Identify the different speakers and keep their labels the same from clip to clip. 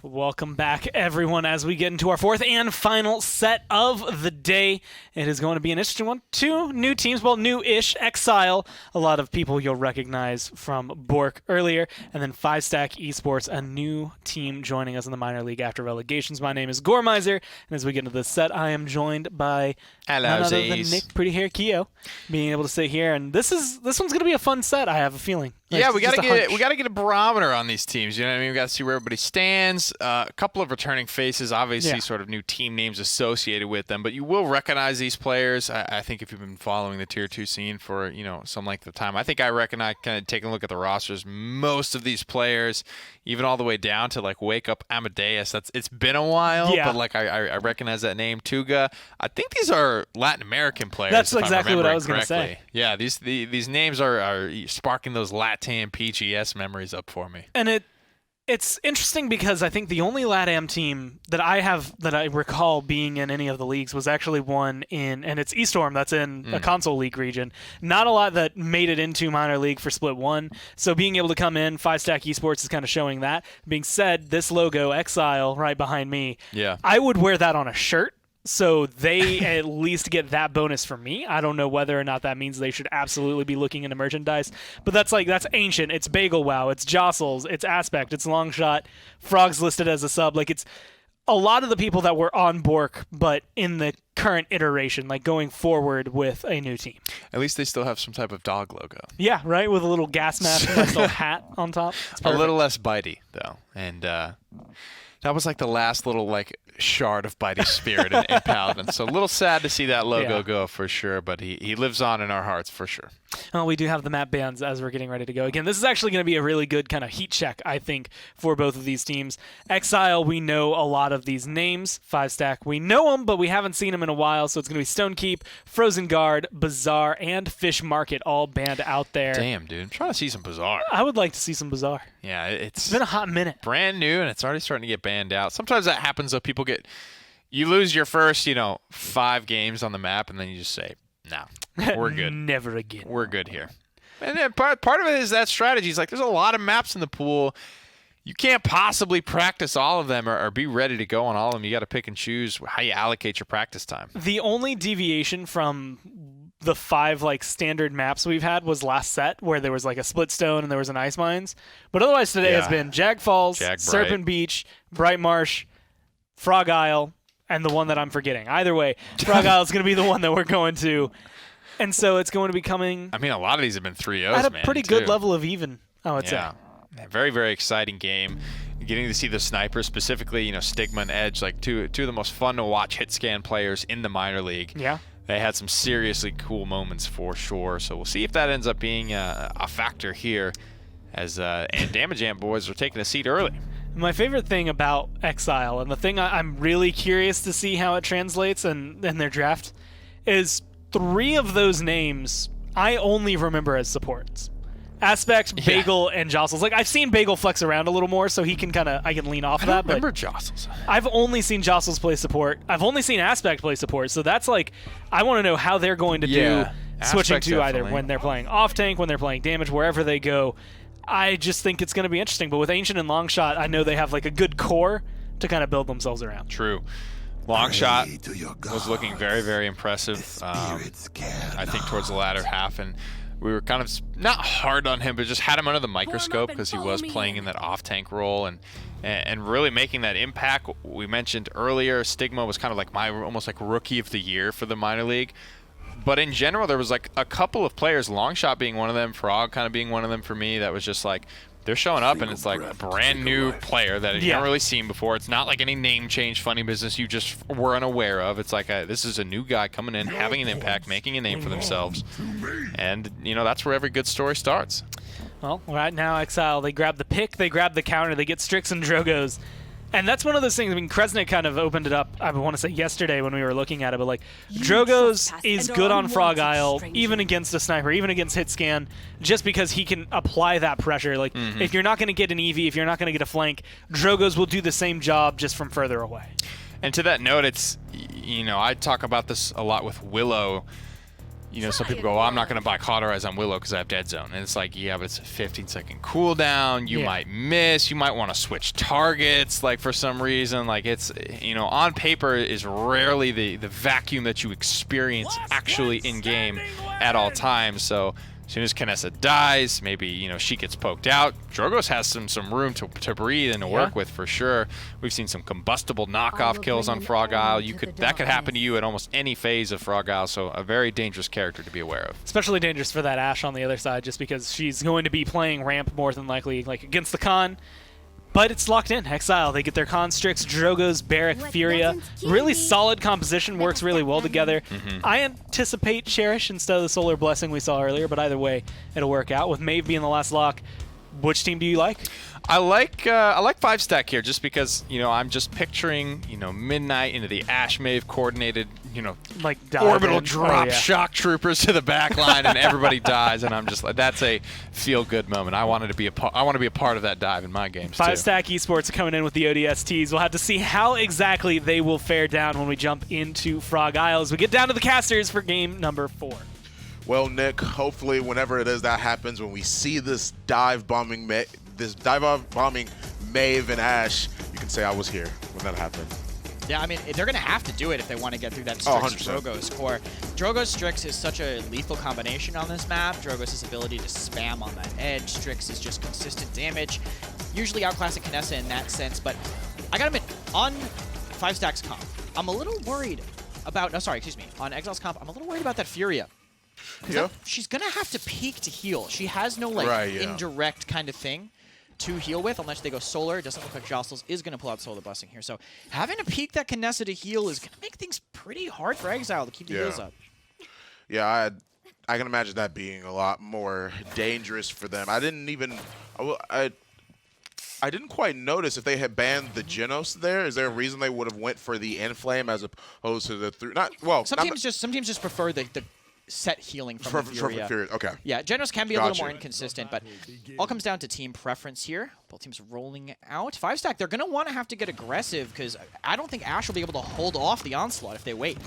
Speaker 1: Welcome back, everyone, as we get into our fourth and final set of the day. It is going to be an interesting one. Two new teams, well, new-ish. Exile, a lot of people you'll recognize from Bork earlier, and then FiveStack Esports, a new team joining us in the minor league after relegations. My name is Gormizer, and as we get into this set, I am joined by none other than Nick Pretty Hair Keo, being able to sit here, and this one's going to be a fun set, I have a feeling.
Speaker 2: Yeah, we gotta get a barometer on these teams. You know what I mean? We gotta see where everybody stands. A couple of returning faces, obviously, sort of new team names associated with them, but you will recognize these players. I think if you've been following the Tier 2 scene for some length of time, I think I recognize, kind of taking a look at the rosters, most of these players, even all the way down to like Wake Up Amadeus. It's been a while, but like I recognize that name. Tuga. I think these are Latin American players.
Speaker 1: That's exactly what I was gonna say.
Speaker 2: Yeah, these names are sparking those Latam PGS memories up for me.
Speaker 1: And it's interesting because I think the only LATAM team that I recall being in any of the leagues was actually one and it's eStorm that's in a console league region. Not a lot that made it into minor league for Split 1. So being able to come in, FiveStack Esports is kind of showing that. Being said, this logo, Exile, right behind me, I would wear that on a shirt. So they at least get that bonus from me. I don't know whether or not that means they should absolutely be looking into merchandise, but that's Ancient, it's Bagel Wow, it's Jostles, it's Aspect, it's Longshot, Frog's listed as a sub. Like, it's a lot of the people that were on Bork, but in the current iteration, like going forward with a new team.
Speaker 2: At least they still have some type of dog logo.
Speaker 1: Yeah, right, with a little gas mask and a little hat on top.
Speaker 2: A little less bitey, though, and that was like the last little like shard of Bitey's spirit in Paladins. So a little sad to see that logo go for sure, but he lives on in our hearts for sure.
Speaker 1: Well, we do have the map bans as we're getting ready to go. Again, this is actually going to be a really good kind of heat check, I think, for both of these teams. Exile, we know a lot of these names. FiveStack, we know them, but we haven't seen them in a while. So it's going to be Stonekeep, Frozen Guard, Bazaar, and Fish Market all banned out there.
Speaker 2: Damn, dude. I'm trying to see some Bazaar.
Speaker 1: I would like to see some Bazaar.
Speaker 2: Yeah, it's
Speaker 1: been a hot minute.
Speaker 2: Brand new, and it's already starting to get banned out. Sometimes that happens, though. You lose your first, 5 games on the map, and then you just say, no, we're good.
Speaker 1: Never again.
Speaker 2: We're good here. And then part of it is that strategy. It's like there's a lot of maps in the pool. You can't possibly practice all of them or be ready to go on all of them. You got to pick and choose how you allocate your practice time.
Speaker 1: The only deviation from the 5 standard maps we've had was last set, where there was a Split Stone and there was an Ice Mines. But otherwise today has been Jag Falls, Serpent Beach, Bright Marsh, Frog Isle, and the one that I'm forgetting. Either way, Frog Isle is going to be the one that we're going to. And so it's going to be coming...
Speaker 2: I mean, a lot of these have been 3-0s,
Speaker 1: at a pretty good level of even, I would say.
Speaker 2: Very, very exciting game. Getting to see the snipers, specifically, Stigma and Edge, two of the most fun to watch hit scan players in the minor league.
Speaker 1: Yeah.
Speaker 2: They had some seriously cool moments for sure. So we'll see if that ends up being a factor here as and Damage Amp boys are taking a seat early.
Speaker 1: My favorite thing about Exile, and the thing I'm really curious to see how it translates in their draft, is 3 of those names I only remember as supports. Aspect, Bagel, and Jostles. I've seen Bagel flex around a little more, so I can lean off that.
Speaker 2: I don't remember Jostles.
Speaker 1: I've only seen Jostles play support. I've only seen Aspect play support, so that's I want to know how they're going to do switching to either when they're playing off tank, when they're playing damage, wherever they go. I just think it's going to be interesting. But with Ancient and Longshot, I know they have a good core to kind of build themselves around.
Speaker 2: True. Longshot was looking very, very impressive, I think, towards the latter half. And we were kind of not hard on him, but just had him under the microscope because he was playing in that off-tank role and really making that impact. We mentioned earlier, Stigma was kind of my almost rookie of the year for the minor league. But in general, there was a couple of players, Longshot being one of them, Frog kind of being one of them for me, that was just they're showing up and it's a brand new player that you haven't really seen before. It's not any name change funny business you just were unaware of. It's this is a new guy coming in, having an impact, making a name for themselves. And, that's where every good story starts.
Speaker 1: Well, right now, Exile, they grab the pick, they grab the counter, they get Strix and Drogos. And that's one of those things. I mean, Kresnik kind of opened it up, I want to say yesterday when we were looking at it, but Drogos is good on Frog Isle, even against a sniper, even against hit scan, just because he can apply that pressure. If you're not going to get an EV, if you're not going to get a flank, Drogos will do the same job just from further away.
Speaker 2: And to that note, it's, I talk about this a lot with Willow. you know, some people go, well, I'm not going to buy Cauterize on Willow because I have Dead Zone. And it's like, yeah, but it's a 15-second cooldown. You might miss. You might want to switch targets, like, for some reason. Like, it's, you know, on paper is rarely the vacuum that you experience actually in-game at all times. So as soon as Kinessa dies, maybe, you know, she gets poked out. Drogoz has some room to breathe and to work with for sure. We've seen some combustible knockoff kills on Frog Isle. That could happen to you at almost any phase of Frog Isle, so a very dangerous character to be aware of. Especially
Speaker 1: dangerous for that Ashe on the other side, just because she's going to be playing ramp more than likely, like, against the Khan. But it's locked in. Exile, they get their Constricts, Drogoz, Barrack, Furia. Really solid composition, works really well together. I anticipate Cherish instead of the Solar Blessing we saw earlier, but either way, it'll work out. With Maeve being the last lock, which team do you like?
Speaker 2: I like FiveStack here just because, you know, I'm just picturing, you know, Midnight into the Ashe Maeve coordinated, you know,
Speaker 1: like
Speaker 2: orbital drop shock troopers to the back line and everybody dies, and I'm just like, that's a feel-good moment. I want to be a part of that dive in my games too.
Speaker 1: FiveStack Esports are coming in with the ODSTs. We'll have to see how exactly they will fare down when we jump into Frog Isle as we get down to the casters for game number 4.
Speaker 3: Well, Nick, hopefully whenever it is that happens, when we see this dive bombing Maeve and Ashe, you can say I was here when that happened.
Speaker 4: Yeah, I mean, they're going to have to do it if they want to get through that Strix-Drogoz core. Drogoz-Strix is such a lethal combination on this map. Drogoz's ability to spam on that edge. Strix is just consistent damage. Usually outclassing Kinessa in that sense, but I gotta admit, on FiveStack's comp, I'm a little worried about... No, sorry, excuse me. On Exile's comp, I'm a little worried about that Furia. She's going to have to peek to heal. She has no, like, indirect kind of thing to heal with, unless they go Solar. It doesn't look like Jostles is going to pull out Solar Blessing here. So having to peek that Kinessa to heal is going to make things pretty hard for Exile to keep the heals up.
Speaker 3: Yeah, I can imagine that being a lot more dangerous for them. I didn't quite notice if they had banned the Genos there. Is there a reason they would have went for the Inflame as opposed to the some
Speaker 4: teams just prefer the set healing from the Furia.
Speaker 3: Okay.
Speaker 4: Yeah, Genos can be a little more inconsistent, but all comes down to team preference here. Both teams rolling out. FiveStack, they're going to have to get aggressive because I don't think Ashe will be able to hold off the onslaught if they wait.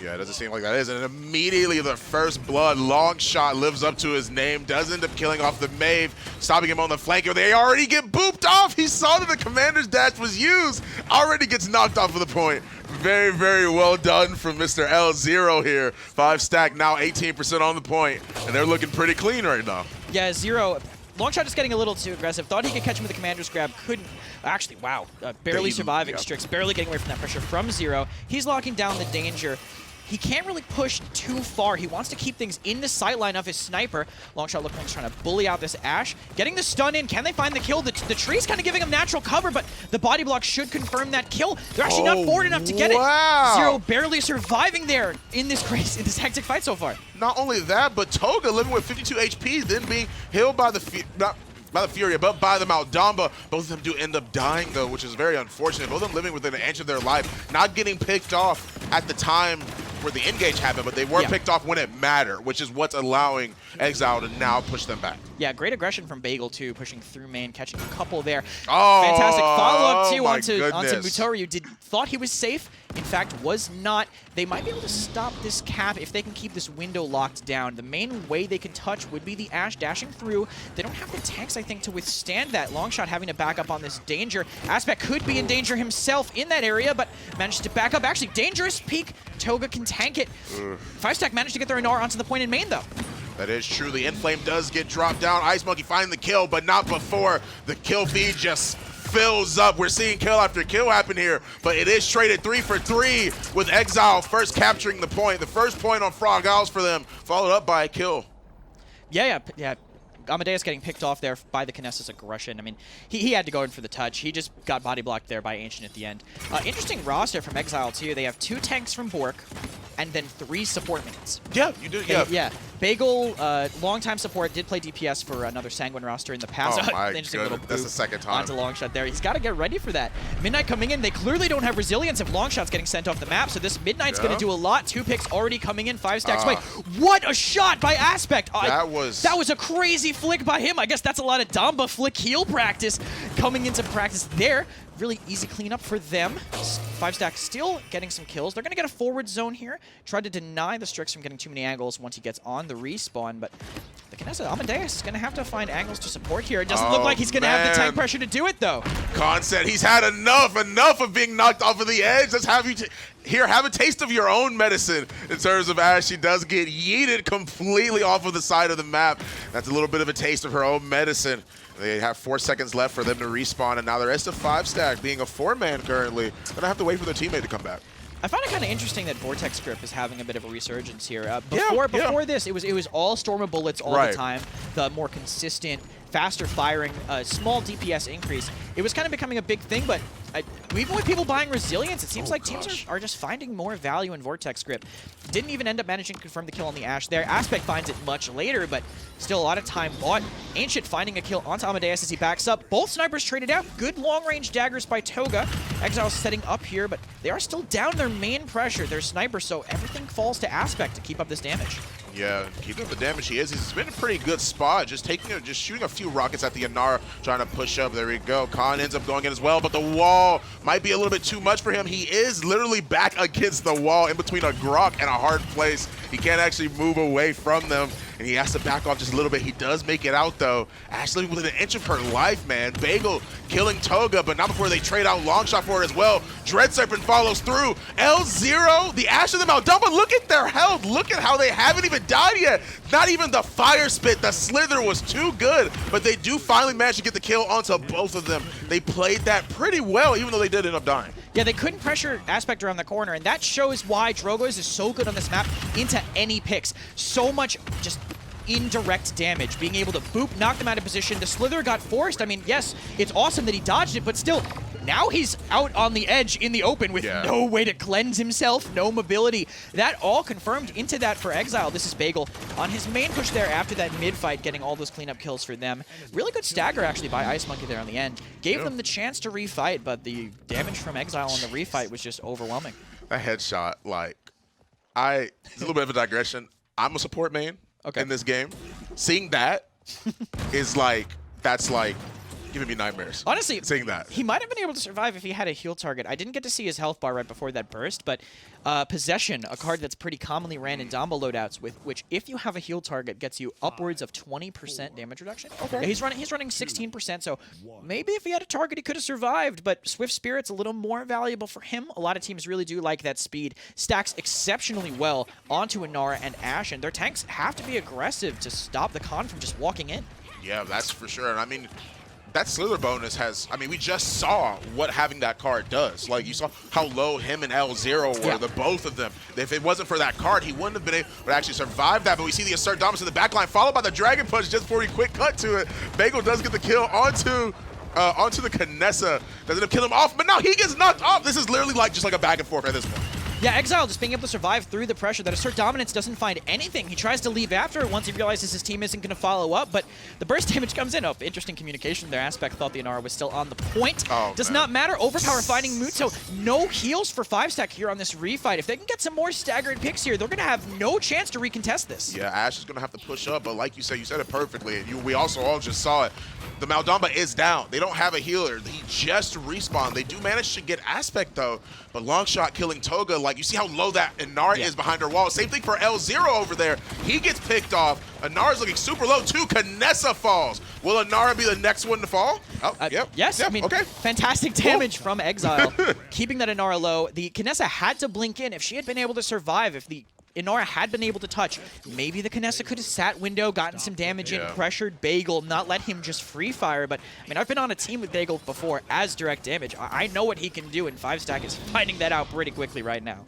Speaker 3: Yeah, it doesn't seem like that is. And immediately the first blood, Long Shot lives up to his name, does end up killing off the Maeve, stopping him on the flank. They already get booped off. He saw that the commander's dash was used. Already gets knocked off of the point. Very, very well done from Mr. L0 here. FiveStack now 18% on the point, and they're looking pretty clean right now.
Speaker 4: Yeah, Zero. Longshot is getting a little too aggressive. Thought he could catch him with the commander's grab. Couldn't. Actually, wow. Barely surviving. Strix barely getting away from that pressure from Zero. He's locking down the danger. He can't really push too far. He wants to keep things in the sightline of his sniper. Longshot looking like he's trying to bully out this Ashe. Getting the stun in. Can they find the kill? The tree's kind of giving him natural cover, but the body block should confirm that kill. They're actually not forward enough to get it. Zero barely surviving there in this hectic fight so far.
Speaker 3: Not only that, but Toga living with 52 HP, then being healed by the Furia, but by the Maldamba. Both of them do end up dying, though, which is very unfortunate. Both of them living within an inch of their life, not getting picked off at the time where the engage happened, but they were picked off when it mattered, which is what's allowing Exile to now push them back.
Speaker 4: Yeah, great aggression from Bagel, too, pushing through main, catching a couple there. Oh, fantastic follow-up, too, onto Mutoru. Thought he was safe. In fact, was not. They might be able to stop this cap if they can keep this window locked down. The main way they can touch would be the Ashe dashing through. They don't have the tanks, I think, to withstand that. Longshot having to back up on this danger. Aspect could be in danger himself in that area, but managed to back up. Actually, dangerous peek. Toga can tank it. FiveStack managed to get their Inar onto the point in main, though.
Speaker 3: That is true. The Inflame does get dropped down. Ice Monkey finding the kill, but not before the kill feed just fills up. We're seeing kill after kill happen here, but it is traded 3 for 3 with Exile first capturing the point. The first point on Frog Isles for them, followed up by a kill.
Speaker 4: Yeah. Amadeus getting picked off there by the Kinessa's aggression. I mean, he had to go in for the touch. He just got body blocked there by Ancient at the end. Interesting roster from Exile, too. They have 2 tanks from Bork and then 3 support minions.
Speaker 3: Yeah, you do. Yeah.
Speaker 4: Bagel, longtime support, did play DPS for another Sanguine roster in the past.
Speaker 3: Oh my goodness, that's the second time.
Speaker 4: Onto Longshot there. He's got to get ready for that. Midnight coming in. They clearly don't have resilience if Longshot's getting sent off the map, so this Midnight's going to do a lot. 2 picks already coming in. FiveStack's way. What a shot by Aspect! That was a crazy flick by him. I guess that's a lot of Damba flick heal practice coming into practice there. Really easy cleanup for them. FiveStack still getting some kills. They're going to get a forward zone here. tried to deny the Strix from getting too many angles once he gets on the respawn, but the Kinessa Amadeus is going to have to find angles to support here. It doesn't look like he's going to have the tank pressure to do it, though.
Speaker 3: Khan said he's had enough of being knocked off of the edge. Let's have you here, have a taste of your own medicine in terms of Ashe. She does get yeeted completely off of the side of the map. That's a little bit of a taste of her own medicine. They have 4 seconds left for them to respawn, and now the rest of FiveStack, being a 4-man currently, gonna have to wait for their teammate to come back.
Speaker 4: I find it kind of interesting that Vortex Grip is having a bit of a resurgence here. Before this, it was all Storm of Bullets all the time. The more consistent, faster firing, small DPS increase. It was kind of becoming a big thing, but even with people buying Resilience, it seems like teams are just finding more value in Vortex Grip. Didn't even end up managing to confirm the kill on the Ashe there. Aspect finds it much later, but still a lot of time bought. Ancient finding a kill onto Amadeus as he backs up. Both snipers traded out. Good long-range daggers by Toga. Exile setting up here, but they are still down their main pressure, their sniper, so everything falls to Aspect to keep up this damage.
Speaker 3: Yeah, keeping up the damage he is. He's been in a pretty good spot. Just shooting a few rockets at the Inara, trying to push up. There we go. Khan ends up going in as well, but the wall might be a little bit too much for him. He is literally back against the wall in between a Grok and a hard place. He can't actually move away from them, and he has to back off just a little bit. He does make it out, though. Ashley within an inch of her life, man. Bagel killing Toga, but not before they trade out Longshot for it as well. Dread Serpent follows through. L0, the Ashe of the Maldumba, look at their health. Look at how they haven't even died yet. Not even the Fire Spit. The Slither was too good, but they do finally manage to get the kill onto both of them. They played that pretty well, even though they did end up dying.
Speaker 4: Yeah, they couldn't pressure Aspect around the corner, and that shows why Drogoz is so good on this map into any picks. So much just indirect damage, being able to boop, knock them out of position. The Slither got forced. I mean, yes, it's awesome that he dodged it, but still, now he's out on the edge in the open with no way to cleanse himself, no mobility. That all confirmed into that for Exile. This is Bagel on his main push there after that mid-fight, getting all those cleanup kills for them. Really good stagger, actually, by Ice Monkey there on the end. Gave them the chance to refight, but the damage from Exile on the refight was just overwhelming.
Speaker 3: A headshot, like, it's a little bit of a digression. I'm a support main in this game. Seeing that is like, that's like giving me nightmares.
Speaker 4: Honestly,
Speaker 3: seeing that.
Speaker 4: He might have been able to survive if he had a heal target. I didn't get to see his health bar right before that burst, but Possession, a card that's pretty commonly ran in Dombo loadouts, with which if you have a heal target gets you upwards of 20% damage reduction. Okay. Yeah, he's running 16%, so maybe if he had a target he could have survived, but Swift Spirit's a little more valuable for him. A lot of teams really do like that speed. Stacks exceptionally well onto Inara and Ashe, and their tanks have to be aggressive to stop the Khan from just walking in.
Speaker 3: Yeah, that's for sure. And I mean, that Slither bonus has, I mean, we just saw what having that card does. Like, you saw how low him and L0 were, the both of them. If it wasn't for that card, he wouldn't have been able to actually survive that. But we see the Assert Dominance in the backline, followed by the Dragon Punch just before he quick cut to it. Bagel does get the kill onto the Kinessa. Doesn't have kill him off, but no, he gets knocked off. This is literally like just like a back and forth at this point.
Speaker 4: Yeah, Exile just being able to survive through the pressure. That Assert Dominance doesn't find anything. He tries to leave after it once he realizes his team isn't going to follow up, but the burst damage comes in. Oh, interesting communication there. Aspect thought the Inara was still on the point. Does not matter. Overpower finding Muto. No heals for FiveStack here on this refight. If they can get some more staggered picks here, they're going to have no chance to recontest this.
Speaker 3: Yeah, Ashe is going to have to push up, but like you said it perfectly. We also all just saw it. The Maldumba is down. They don't have a healer. He just respawned. They do manage to get Aspect, though, but Longshot killing Toga, like, you see how low that Inara is behind her wall. Same thing for L0 over there. He gets picked off. Inara's looking super low, too. Kinessa falls. Will Inara be the next one to fall? Oh, yep.
Speaker 4: Yes,
Speaker 3: yep.
Speaker 4: I mean, fantastic damage from Exile. Keeping that Inara low. The Kinessa had to blink in. If she had been able to survive, if the Inara had been able to touch, maybe the Kinessa could have sat window, gotten some damage in, pressured Bagel, not let him just free fire. But, I mean, I've been on a team with Bagel before as direct damage. I know what he can do, and FiveStack is finding that out pretty quickly right now.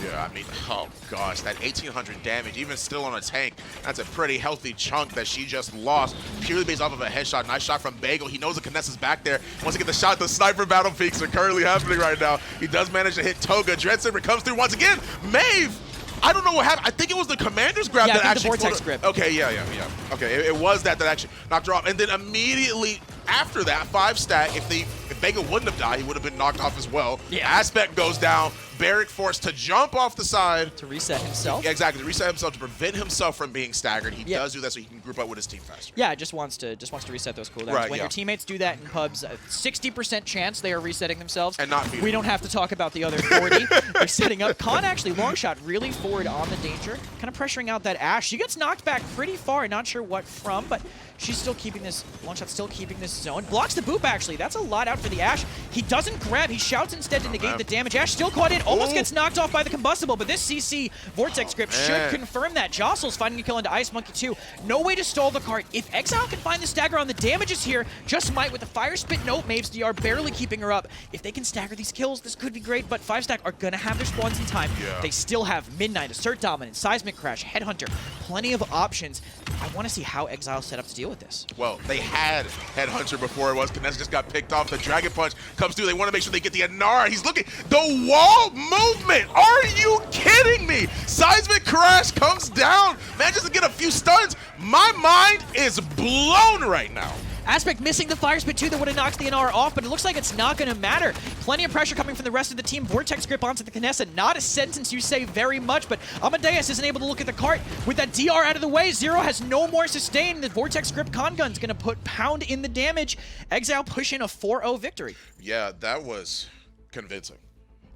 Speaker 3: Yeah, I mean, oh gosh, that 1,800 damage, even still on a tank, that's a pretty healthy chunk that she just lost, purely based off of a headshot. Nice shot from Bagel. He knows the Kinessa's back there. Wants to get the shot. The sniper battle peaks are currently happening right now. He does manage to hit Toga. Dread Serpent comes through once again. Maeve! I don't know what happened. I think it was the Commander's grab that actually...
Speaker 4: the Vortex grip.
Speaker 3: Okay, yeah. Okay, it was that actually knocked her off. And then immediately after that, FiveStack, if Bagel wouldn't have died, he would have been knocked off as well.
Speaker 4: Yeah.
Speaker 3: Aspect goes down. Barrack forced to jump off the side.
Speaker 4: To reset himself.
Speaker 3: Exactly, to reset himself, to prevent himself from being staggered. He
Speaker 4: Yeah.
Speaker 3: does do that so he can group up with his team faster.
Speaker 4: Yeah, just wants to reset those cooldowns.
Speaker 3: Right,
Speaker 4: when
Speaker 3: yeah.
Speaker 4: your teammates do that in pubs, 60% chance they are resetting themselves.
Speaker 3: And not feeding.
Speaker 4: We don't have to talk about the other 40. They're setting up. Khan actually, long shot, really forward on the danger. Kind of pressuring out that Ashe. She gets knocked back pretty far, not sure what from, but she's still keeping this, long shot still keeping this zone. Blocks the boop, actually. That's a lot out for the Ashe. He doesn't grab. He shouts instead to negate the damage. Ashe still caught in. Almost gets knocked off by the combustible, but this CC Vortex grip should confirm that. Jostle's finding a kill into Ice Monkey 2. No way to stall the cart. If Exile can find the stagger on the damages here, just might with the Fire Spit. Nope, Mave's DR barely keeping her up. If they can stagger these kills, this could be great, but FiveStack are going to have their spawns in time.
Speaker 3: Yeah.
Speaker 4: They still have Midnight, Assert Dominance, Seismic Crash, Headhunter, plenty of options. I want to see how Exile set up to deal with this.
Speaker 3: Well, they had Headhunter before it was. Kness just got picked off. The Dragon Punch comes through. They want to make sure they get the Inara. He's looking. The wall movement. Are you kidding me? Seismic Crash comes down. Manages to get a few stuns. My mind is blown right now.
Speaker 4: Aspect missing the Fire Spit too that would have knocked the Inara off, but it looks like it's not going to matter. Plenty of pressure coming from the rest of the team. Vortex grip onto the Knessa. Not a sentence you say very much, but Amadeus isn't able to look at the cart. With that DR out of the way, Zero has no more sustain. The Vortex grip con gun's going to put pound in the damage. Exile pushing a 4-0 victory.
Speaker 3: Yeah, that was convincing.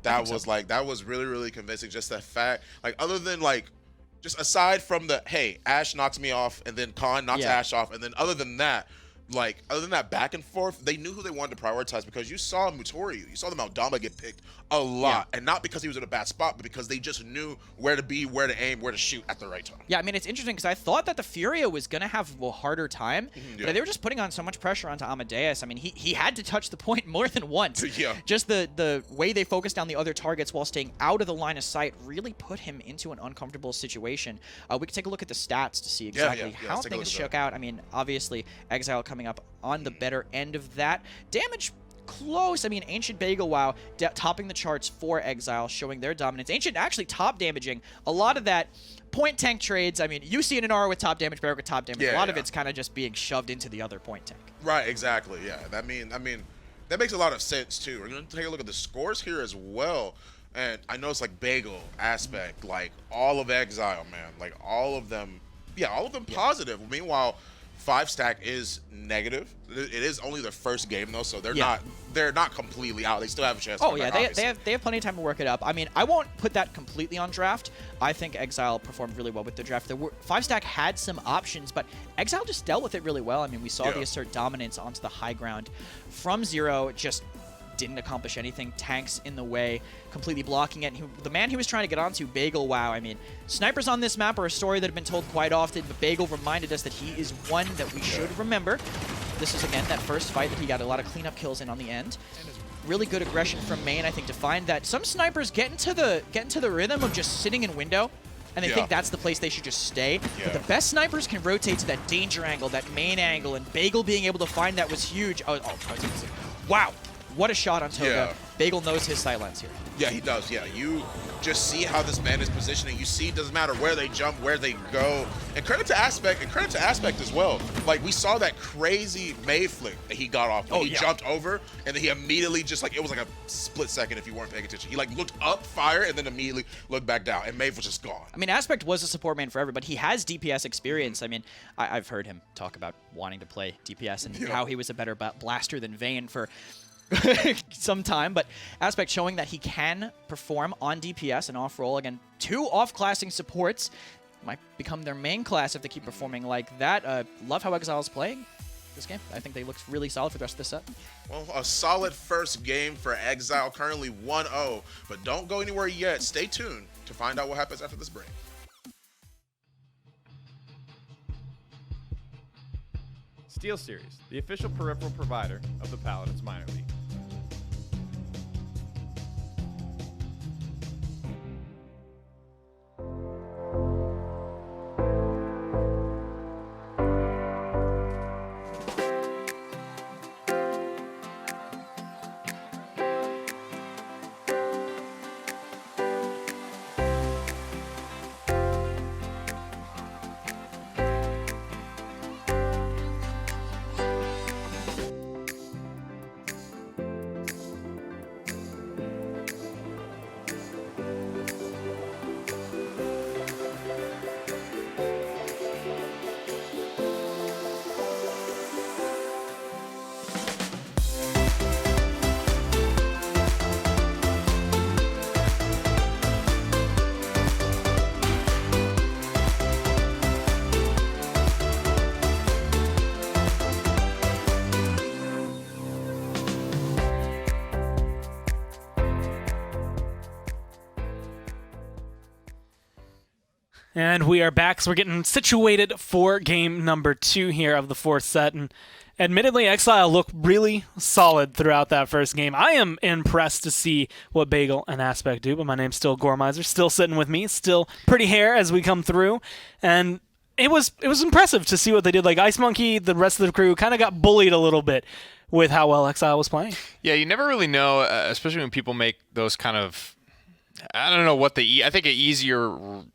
Speaker 3: That was really, really convincing. Just that fact, like, other than like, just aside from the, hey, Ashe knocks me off and then Khan knocks Ashe off, and then other than that back and forth, they knew who they wanted to prioritize, because you saw Mutoriu, you saw the Maldama get picked a lot, and not because he was in a bad spot, but because they just knew where to be, where to aim, where to shoot at the right time.
Speaker 4: Yeah, I mean, it's interesting because I thought that the Furia was going to have a harder time, but they were just putting on so much pressure onto Amadeus. I mean, he had to touch the point more than once.
Speaker 3: Yeah.
Speaker 4: Just the way they focused on the other targets while staying out of the line of sight really put him into an uncomfortable situation. We can take a look at the stats to see exactly how things shook out. I mean, obviously, Exile coming up on the better end of that. Damage close. I mean, Ancient Bagel WoW topping the charts for Exile, showing their dominance. Ancient actually top damaging a lot of that point tank trades. I mean, you see an Inara with top damage, Barrack with top damage. A lot of it's kind of just being shoved into the other point tank.
Speaker 3: Right, exactly. Yeah, I mean, that makes a lot of sense too. We're going to take a look at the scores here as well. And I know it's like Bagel, Aspect, like all of Exile, man. Like all of them, all of them positive. Meanwhile, FiveStack is negative. It is only their first game though, so they're not completely out. They still have a chance.
Speaker 4: Oh yeah, they have plenty of time to work it up. I mean, I won't put that completely on draft. I think Exile performed really well with the draft. FiveStack had some options, but Exile just dealt with it really well. I mean, we saw the assert dominance onto the high ground from Zero. Just didn't accomplish anything. Tanks in the way, completely blocking it. The man he was trying to get onto, Bagel WoW. I mean, snipers on this map are a story that have been told quite often, but Bagel reminded us that he is one that we should remember. This is, again, that first fight that he got a lot of cleanup kills in on the end. Really good aggression from main, I think, to find that some snipers get into the rhythm of just sitting in window, and they think that's the place they should just stay. But the best snipers can rotate to that danger angle, that main angle, and Bagel being able to find that was huge. Wow. What a shot on Toga. Bagel knows his sightlines here.
Speaker 3: Yeah, he does. Yeah, you just see how this man is positioning. You see, it doesn't matter where they jump, where they go. And credit to Aspect, as well. Like, we saw that crazy Mave flick that he got off. He jumped over, and then he immediately just, like, it was like a split second if you weren't paying attention. He, like, looked up, fire, and then immediately looked back down, and Mave was just gone.
Speaker 4: I mean, Aspect was a support main forever, but he has DPS experience. I mean, I've heard him talk about wanting to play DPS and how he was a better blaster than Vayne for some time, but Aspect showing that he can perform on DPS and off-roll. Again, 2 off-classing supports might become their main class if they keep performing like that. Love how Exile is playing this game. I think they look really solid for the rest of the set.
Speaker 3: Well, a solid first game for Exile, currently 1-0, but don't go anywhere yet. Stay tuned to find out what happens after this break.
Speaker 5: SteelSeries, the official peripheral provider of the Paladins minor league.
Speaker 1: And we are back, so we're getting situated for game number 2 here of the 4th set. And admittedly, Exile looked really solid throughout that first game. I am impressed to see what Bagel and Aspect do, but my name's still Gormizer, still sitting with me, still pretty hair as we come through. And it was impressive to see what they did. Like Ice Monkey, the rest of the crew kind of got bullied a little bit with how well Exile was playing.
Speaker 2: Yeah, you never really know, especially when people make those kind of, I don't know what I think an easier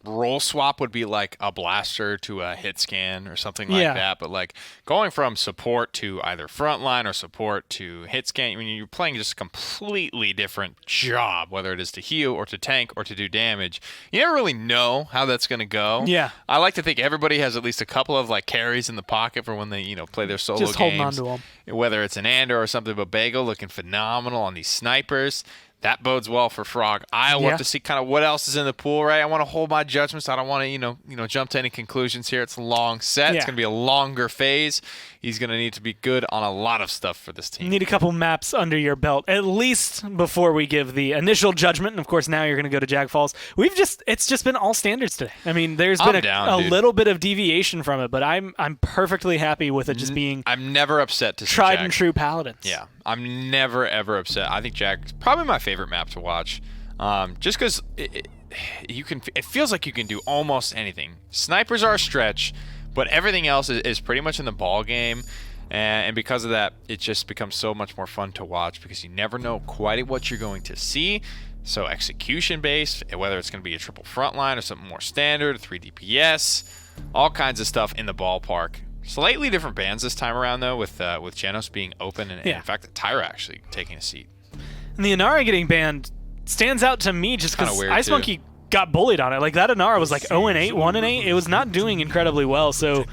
Speaker 2: role swap would be like a blaster to a hit scan or something like that. But like going from support to either frontline or support to hit scan, I mean, you're playing just a completely different job, whether it is to heal or to tank or to do damage. You never really know how that's going to go.
Speaker 1: Yeah.
Speaker 2: I like to think everybody has at least a couple of like carries in the pocket for when they, play their solo
Speaker 1: Just
Speaker 2: games.
Speaker 1: holding on to them.
Speaker 2: Whether it's an Ander or something, but Bagel looking phenomenal on these snipers. That bodes well for Frog. I want to see kind of what else is in the pool, right? I want to hold my judgments. I don't want to, jump to any conclusions here. It's a long set. It's going to be a longer phase. He's going to need to be good on a lot of stuff for this team.
Speaker 1: You need a couple maps under your belt, at least before we give the initial judgment. And of course, now you're going to go to Jag Falls. It's just been all standards today. I mean, there's been a little bit of deviation from it, but I'm perfectly happy with it just being.
Speaker 2: I'm never upset to see
Speaker 1: tried
Speaker 2: Jag.
Speaker 1: And true Paladins.
Speaker 2: Yeah, I'm never ever upset. I think Jag's probably my favorite map to watch, just because it feels like you can do almost anything. Snipers are a stretch, but everything else is pretty much in the ball game, and because of that, it just becomes so much more fun to watch because you never know quite what you're going to see. So execution based, whether it's going to be a triple frontline or something more standard, 3 DPS, all kinds of stuff in the ballpark. Slightly different bans this time around though, with Genos being open and in fact Tyra actually taking a seat.
Speaker 1: And the Inara getting banned stands out to me just because Ice Monkey got bullied on it. Like that Inara was like 0-8, 1-8. It was not doing incredibly well. So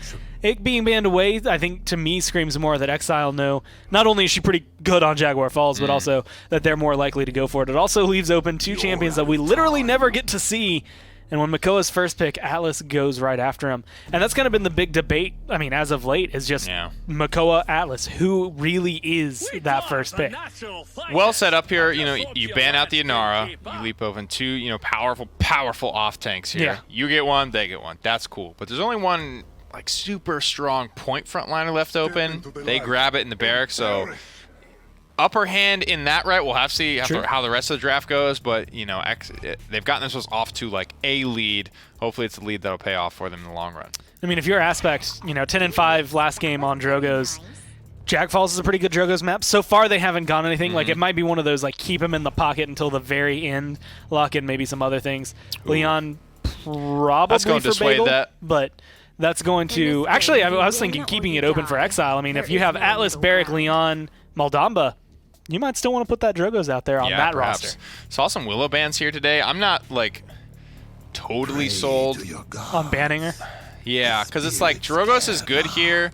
Speaker 1: it being banned away, I think to me screams more that Exile know not only is she pretty good on Jaguar Falls, but also that they're more likely to go for it. It also leaves open 2 champions that we literally never get to see. And when Makoa's first pick, Atlas goes right after him. And that's kind of been the big debate, I mean, as of late, is just Makoa, Atlas. Who really is that first pick?
Speaker 2: Well set up here. You ban out the Inara. You leap open 2, powerful off tanks here.
Speaker 1: Yeah.
Speaker 2: You get one, they get one. That's cool. But there's only one, like, super strong point frontliner left open. They grab it in the barracks, so upper hand in that, right? We'll have to see how the rest of the draft goes, but they've gotten themselves off to like a lead. Hopefully, it's a lead that'll pay off for them in the long run.
Speaker 1: I mean, if you're Aspect, 10-5 last game on Drogo's. Jag Falls is a pretty good Drogo's map. So far, they haven't gone anything. Like it might be one of those like keep him in the pocket until the very end, lock in maybe some other things. Leon probably
Speaker 2: that's going
Speaker 1: for
Speaker 2: to dissuade
Speaker 1: Bagel,
Speaker 2: that,
Speaker 1: but. That's going to actually. I was thinking keeping it open for Exile. I mean, if you have Atlas, Barrack, Leon, Maldamba, you might still want to put that Drogo's out there on that roster.
Speaker 2: Saw some Willow bans here today. I'm not like totally sold
Speaker 1: on banning her.
Speaker 2: Yeah, because it's like Drogo's is good here.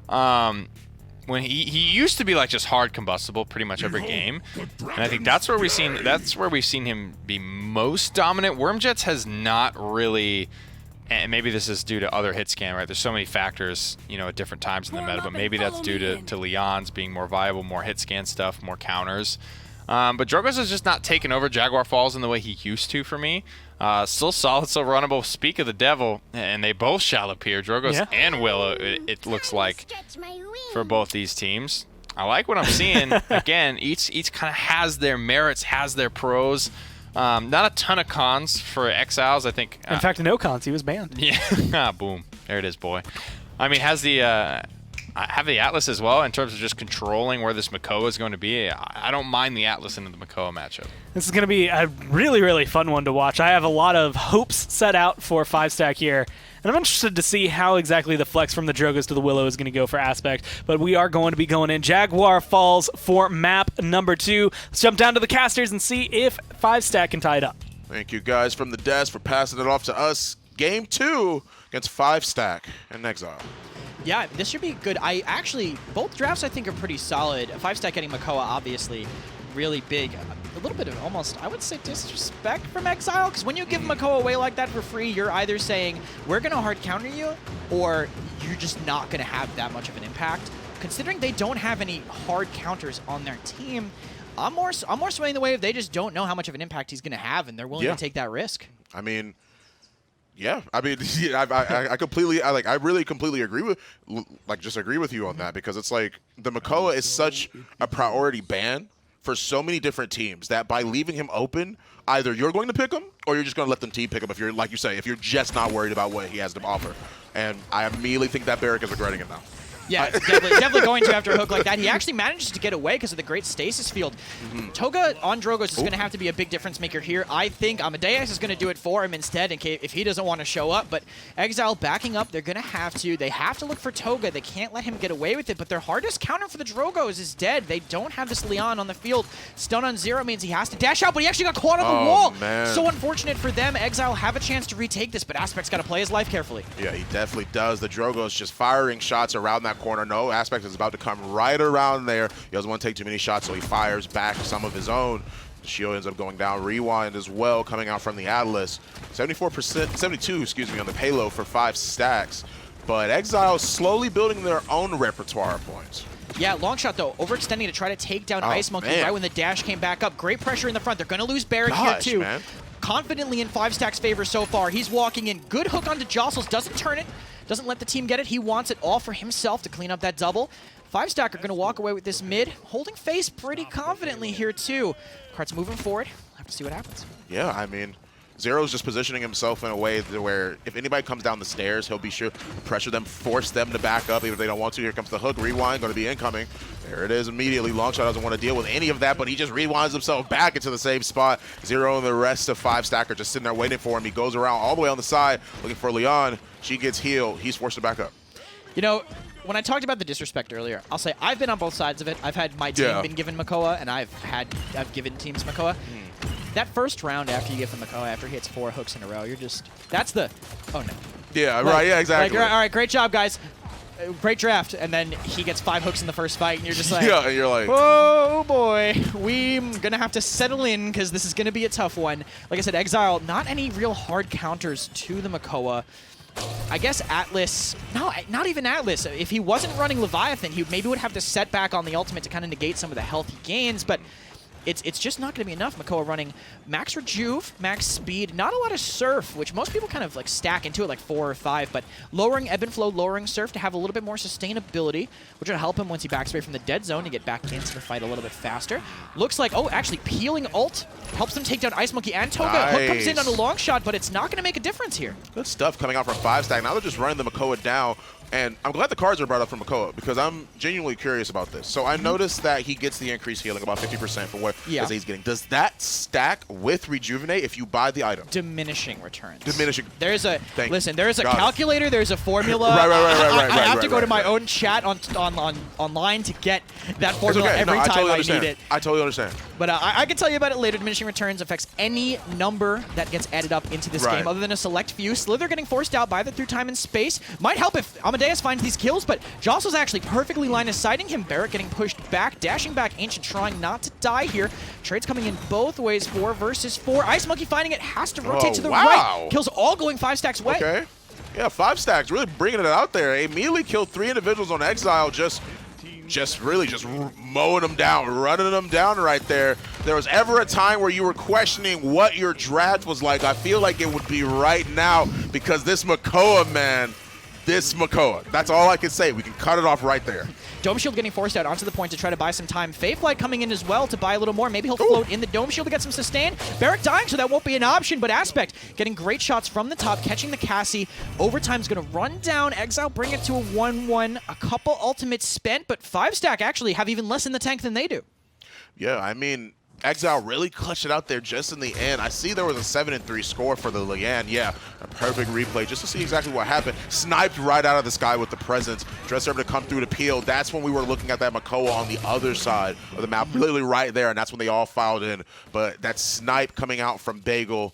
Speaker 2: When he used to be like just hard combustible pretty much every game, and I think that's where we've seen him be most dominant. Wormjets has not really. And maybe this is due to other hit scan, right? There's so many factors, at different times in the meta, but maybe that's due to Leon's being more viable, more hit scan stuff, more counters. But Drogo's has just not taken over Jaguar Falls in the way he used to for me. Still solid, still runnable. Speak of the devil, and they both shall appear, Drogo's and Willow, it looks like, for both these teams. I like what I'm seeing. Again, each kind of has their merits, has their pros. Not a ton of cons for Exiles, I think.
Speaker 1: In fact, no cons. He was banned.
Speaker 2: Yeah. Boom. There it is, boy. I mean, have the Atlas as well in terms of just controlling where this Makoa is going to be. I don't mind the Atlas into the Makoa matchup.
Speaker 1: This is going to be a really, really fun one to watch. I have a lot of hopes set out for FiveStack here. And I'm interested to see how exactly the flex from the Drogos to the Willow is going to go for Aspect. But we are going to be going in Jaguar Falls for map number 2. Let's jump down to the casters and see if FiveStack can tie it up.
Speaker 3: Thank you guys from the desk for passing it off to us. Game 2 against FiveStack and Exile.
Speaker 4: Yeah, this should be good. Both drafts I think are pretty solid. FiveStack getting Makoa, obviously, really big. A little bit of almost, I would say, disrespect from Exile, because when you give Makoa away like that for free, you're either saying, we're going to hard counter you, or you're just not going to have that much of an impact. Considering they don't have any hard counters on their team, I'm more swaying the way if they just don't know how much of an impact he's going to have, and they're willing to take that risk.
Speaker 3: I mean, Yeah, I mean, I completely, I really completely agree with, just agree with you on that, because it's like the Makoa is such a priority ban for so many different teams that by leaving him open, either you're going to pick him or you're just going to let them team pick him if you're, like you say, if you're just not worried about what he has to offer. And I immediately think that Barrick is regretting it now.
Speaker 4: Yeah, definitely going to after a hook like that. He actually manages to get away because of the great stasis field. Toga on Drogos is going to have to be a big difference maker here. I think Amadeus is going to do it for him instead in case if he doesn't want to show up. But Exile backing up, they're going to have to. They have to look for Toga. They can't let him get away with it. But their hardest counter for the Drogos is dead. They don't have this Leon on the field. Stun on 0 means he has to dash out, but he actually got caught on the wall.
Speaker 3: Man.
Speaker 4: So unfortunate for them. Exile have a chance to retake this, but Aspect's got to play his life carefully.
Speaker 3: Yeah, he definitely does. The Drogos just firing shots around that corner. No, Aspect is about to come right around there. He doesn't want to take too many shots, so he fires back some of his own. The shield ends up going down. Rewind as well, coming out from the Atlas. 72, excuse me, on the payload for FiveStack. But Exile slowly building their own repertoire of points.
Speaker 4: Yeah, long shot though, overextending to try to take down Ice Monkey right when the dash came back up. Great pressure in the front. They're going to lose Barrick here too.
Speaker 3: Man.
Speaker 4: Confidently in FiveStack's favor so far. He's walking in. Good hook onto Jostles. Doesn't turn it. Doesn't let the team get it. He wants it all for himself to clean up that double. FiveStack are going to walk away with this mid, holding face pretty confidently here too. Cart's moving forward. We'll have to see what happens.
Speaker 3: Yeah, I mean, Zero's just positioning himself in a way where if anybody comes down the stairs, he'll be sure to pressure them, force them to back up even if they don't want to. Here comes the hook. Rewind, going to be incoming. There it is immediately. Longshot doesn't want to deal with any of that, but he just rewinds himself back into the same spot. Zero and the rest of FiveStack are just sitting there waiting for him. He goes around all the way on the side looking for Leon. She gets healed. He's forced to back up.
Speaker 4: You know, when I talked about the disrespect earlier, I'll say I've been on both sides of it. I've had my team been given Makoa, and I've given teams Makoa. That first round after you give him Makoa, after he hits 4 hooks in a row, you're just, that's the, oh no.
Speaker 3: Yeah, right, yeah, exactly.
Speaker 4: Like, all right, great job, guys. Great draft. And then he gets 5 hooks in the first fight, and you're just like,
Speaker 3: yeah, and you're like,
Speaker 4: oh boy, we're going to have to settle in because this is going to be a tough one. Like I said, Exile, not any real hard counters to the Makoa. I guess Atlas, no, not even Atlas. If he wasn't running Leviathan, he maybe would have to set back on the ultimate to kind of negate some of the health he gains, but it's just not going to be enough. Makoa running max rejuve, max speed, not a lot of surf, which most people kind of like stack into it like 4 or 5, but lowering ebb and flow, lowering surf to have a little bit more sustainability, which will help him once he backs away from the dead zone to get back into the fight a little bit faster. Looks like, oh, actually peeling ult helps them take down Ice Monkey and Toga.
Speaker 3: Nice.
Speaker 4: Hook comes in on a long shot, but it's not going to make a difference here.
Speaker 3: Good stuff coming out from FiveStack. Now they're just running the Makoa down. And I'm glad the cards are brought up from Makoa because I'm genuinely curious about this. So I noticed that he gets the increased healing, about 50% for what he's getting. Does that stack with Rejuvenate if you buy the item?
Speaker 4: Diminishing returns.
Speaker 3: Diminishing.
Speaker 4: There's a there is a calculator. There's a formula.
Speaker 3: Right.
Speaker 4: I have to go to my own chat online to get that formula every time I need it.
Speaker 3: I totally understand.
Speaker 4: But I can tell you about it later. Diminishing returns affects any number that gets added up into this game, other than a select few. Slither getting forced out by the through time and space might help if Amadeus finds these kills, but Jostle's actually perfectly line of sighting him. Barrick getting pushed back, dashing back. Ancient trying not to die here. Trades coming in both ways. 4 versus 4. Ice Monkey finding it, has to rotate to the right. Kills all going FiveStack's way.
Speaker 3: Okay. Yeah, FiveStack's really bringing it out there. He immediately killed 3 individuals on Exile, just really mowing them down, running them down right there. There was ever a time where you were questioning what your draft was like. I feel like it would be right now because this Makoa, man, this Makoa. That's all I can say. We can cut it off right there.
Speaker 4: Dome Shield getting forced out onto the point to try to buy some time. Fayflight coming in as well to buy a little more. Maybe he'll float in the Dome Shield to get some sustain. Barrick dying, so that won't be an option, but Aspect getting great shots from the top, catching the Cassie. Overtime's going to run down. Exile bring it to a 1-1. A couple ultimates spent, but FiveStack actually have even less in the tank than they do.
Speaker 3: Yeah, I mean, Exile really clutched it out there just in the end. I see there was a 7-3 score for the Lian. Yeah, a perfect replay just to see exactly what happened. Sniped right out of the sky with the presence. Dressed able to come through to peel. That's when we were looking at that Makoa on the other side of the map, literally right there, and that's when they all filed in. But that snipe coming out from Bagel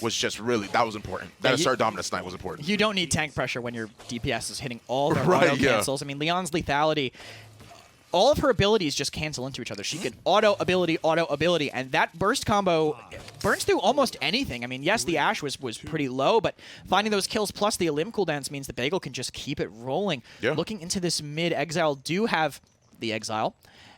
Speaker 3: was just really, that was important. That assert dominant snipe was important.
Speaker 4: You don't need tank pressure when your DPS is hitting all their auto cancels. I mean, Leon's lethality, all of her abilities just cancel into each other. She can auto ability, and that burst combo burns through almost anything. I mean, yes, the Ashe was pretty low, but finding those kills plus the Elim cooldowns means the Bagel can just keep it rolling. Yeah. Looking into this mid, Exile do have the Exile,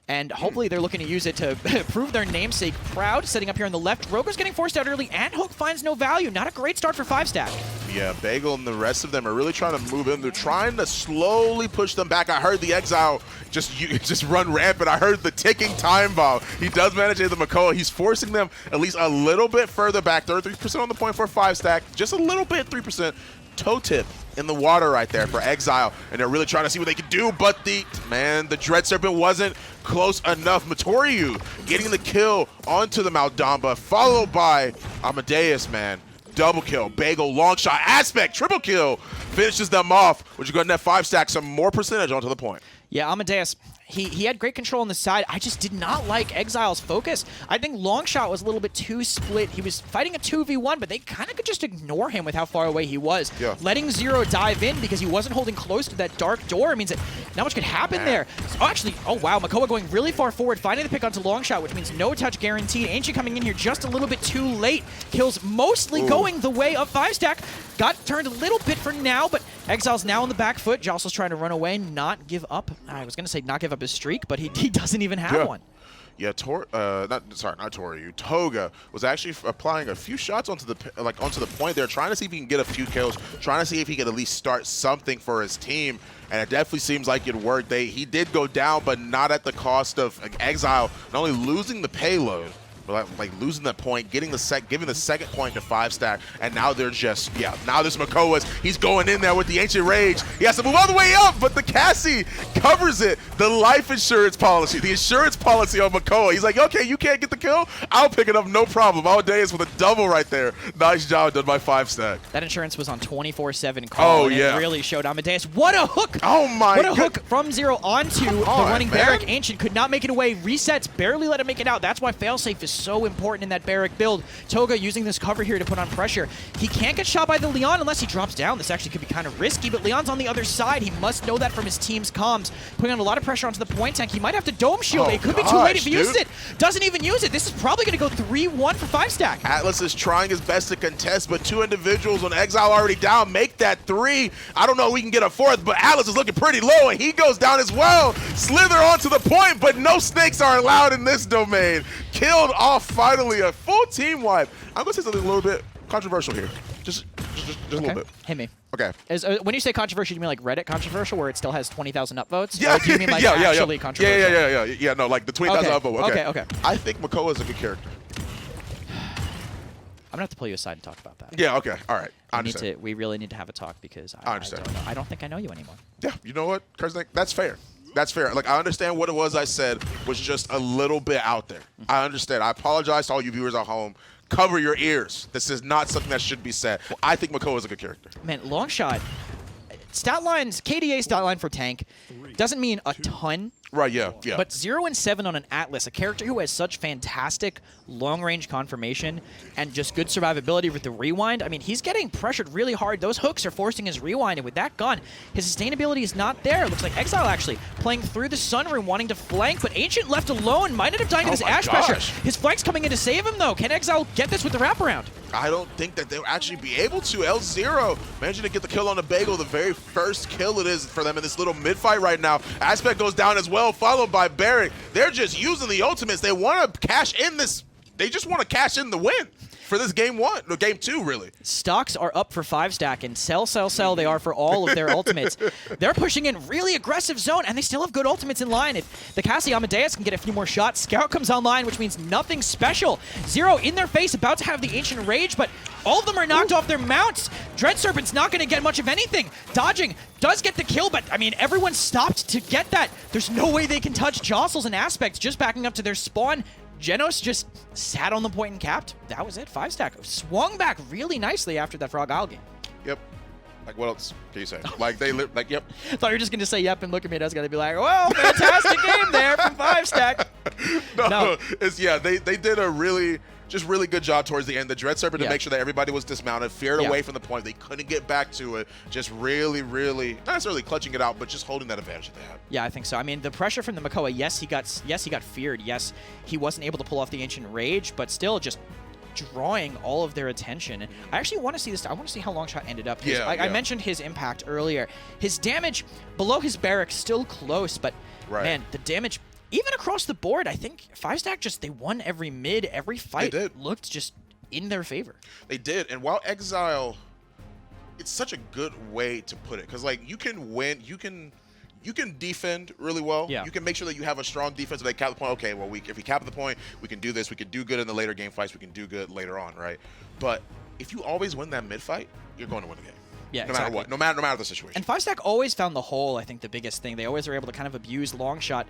Speaker 4: and hopefully they're looking to use it to prove their namesake proud. Setting up here on the left, Rogo's getting forced out early, and Hook finds no value. Not a great start for FiveStack.
Speaker 3: yeah, Bagel and the rest of them are really trying to move in. They're trying to slowly push them back. I heard the Exile just run rampant. I heard the ticking time bomb. He does manage to hit the Makoa. He's forcing them at least a little bit further back. 33% on the point for FiveStack. Just a little bit, 3%. Toe tip in the water right there for Exile, and they're really trying to see what they can do, but the Dread Serpent wasn't close enough. Matoriu getting the kill onto the Maldamba, followed by Amadeus, man. Double kill, Bagel, long shot, Aspect, triple kill, finishes them off, which is going to net FiveStack some more percentage onto the point.
Speaker 4: Yeah, Amadeus, he had great control on the side. I just did not like Exile's focus. I think Longshot was a little bit too split. He was fighting a 2v1, but they kind of could just ignore him with how far away he was.
Speaker 3: Yeah.
Speaker 4: Letting Zero dive in because he wasn't holding close to that dark door means that not much could happen there. Oh, actually, oh wow, Makoa going really far forward, finding the pick onto Longshot, which means no touch guaranteed. Ancient coming in here just a little bit too late. Kills mostly going the way of FiveStack. Got turned a little bit for now, but Exile's now on the back foot. Jostle's trying to run away, not give up. I was going to say not give up his streak, but he doesn't even have one.
Speaker 3: Yeah, not Toriu. Toga was actually applying a few shots onto the point there, trying to see if he can get a few kills, trying to see if he could at least start something for his team, and it definitely seems like it worked. He did go down, but not at the cost of Exile not only losing the payload, but like losing that point, giving the second point to FiveStack, and now they're just, now this Makoa's, he's going in there with the Ancient Rage. He has to move all the way up, but the Cassie covers it. The life insurance policy, the insurance policy on Makoa. He's like, okay, you can't get the kill? I'll pick it up, no problem. Amadeus with a double right there. Nice job done by FiveStack.
Speaker 4: That insurance was on 24/7 call, and it really showed Amadeus. What a hook!
Speaker 3: Oh my god.
Speaker 4: What a hook from Zero onto the running Barrack. Ancient could not make it away. Resets, barely let him make it out. That's why failsafe is so important in that Barrack build. Toga using this cover here to put on pressure. He can't get shot by the Leon unless he drops down. This actually could be kind of risky, but Leon's on the other side. He must know that from his team's comms. Putting on a lot of pressure onto the point tank. He might have to dome shield. It could be too late if he uses it. Doesn't even use it. This is probably going to go 3-1 for FiveStack.
Speaker 3: Atlas is trying his best to contest, but two individuals on Exile already down. Make that 3. I don't know if we can get a 4th, but Atlas is looking pretty low, and he goes down as well. Slither onto the point, but no snakes are allowed in this domain. Killed off finally, a full team wipe. I'm going to say something a little bit controversial here. Just a little bit.
Speaker 4: Hit me.
Speaker 3: Okay.
Speaker 4: When you say controversial, you mean like Reddit controversial, where it still has 20,000 upvotes?
Speaker 3: Yeah.
Speaker 4: Or do you mean like actually controversial?
Speaker 3: Yeah, no, like the 20,000 upvotes.
Speaker 4: Okay.
Speaker 3: I think Makoa is a good character.
Speaker 4: I'm going to have to pull you aside and talk about that.
Speaker 3: Yeah, okay. All right. I understand.
Speaker 4: We really need to have a talk because
Speaker 3: I understand.
Speaker 4: I don't think I know you anymore.
Speaker 3: Yeah, you know what, Kersnick? That's fair. That's fair. Like, I understand what it was I said was just a little bit out there. I understand. I apologize to all you viewers at home. Cover your ears. This is not something that should be said. I think Makoa is a good character.
Speaker 4: Man, Longshot, stat lines, KDA stat line for tank doesn't mean a ton.
Speaker 3: Right, yeah.
Speaker 4: But 0 and 7 on an Atlas, a character who has such fantastic long-range confirmation and just good survivability with the rewind. I mean, he's getting pressured really hard. Those hooks are forcing his rewind, and with that gun, his sustainability is not there. It looks like Exile actually playing through the Sunroom, wanting to flank, but Ancient left alone might end up dying to this Ash pressure. His flank's coming in to save him, though. Can Exile get this with the wraparound?
Speaker 3: I don't think that they'll actually be able to. L0 managing to get the kill on the Bagel, the very first kill it is for them in this little mid-fight right now. Aspect goes down as well, followed by Barrack. They're just using the ultimates. They want to cash in this. They just want to cash in the win for this game 1, no, game 2, really.
Speaker 4: Stocks are up for FiveStack, and sell they are for all of their ultimates. They're pushing in really aggressive zone, and they still have good ultimates in line. If the Cassie Amadeus can get a few more shots, Scout comes online, which means nothing special. Zero in their face, about to have the Ancient Rage, but all of them are knocked off their mounts. Dread Serpent's not going to get much of anything. Dodging does get the kill, but, I mean, everyone stopped to get that. There's no way they can touch Jostles and Aspects just backing up to their spawn. Genos just sat on the point and capped. That was it. FiveStack swung back really nicely after that Frog Isle game.
Speaker 3: Yep. Like, what else can you say? Like, they live, like, yep.
Speaker 4: I thought you were just going to say yep and look at me and I was going to be like, well, fantastic game there from FiveStack.
Speaker 3: No, it's, they did a really good job towards the end. The Dread Serpent to make sure that everybody was dismounted, feared away from the point. They couldn't get back to it. Just really, not necessarily clutching it out, but just holding that advantage that they had.
Speaker 4: Yeah, I think so. I mean, the pressure from the Makoa, yes, he got feared. Yes, he wasn't able to pull off the Ancient Rage, but still just drawing all of their attention. I actually want to see this. I want to see how Longshot ended up. I mentioned his impact earlier. His damage below his Barrack still close, but man, the damage even across the board, I think FiveStack they won every mid, every fight looked just in their favor.
Speaker 3: They did, and while Exile it's such a good way to put it, because like you can win, you can defend really well.
Speaker 4: Yeah.
Speaker 3: You can make sure that you have a strong defense. If they cap the point, okay, well, if we cap the point, we can do this. We can do good in the later game fights. We can do good later on, right? But if you always win that mid fight, you're going to win the game.
Speaker 4: Yeah,
Speaker 3: no matter what, no matter the situation.
Speaker 4: And FiveStack always found the hole, I think, the biggest thing. They always are able to kind of abuse long shot.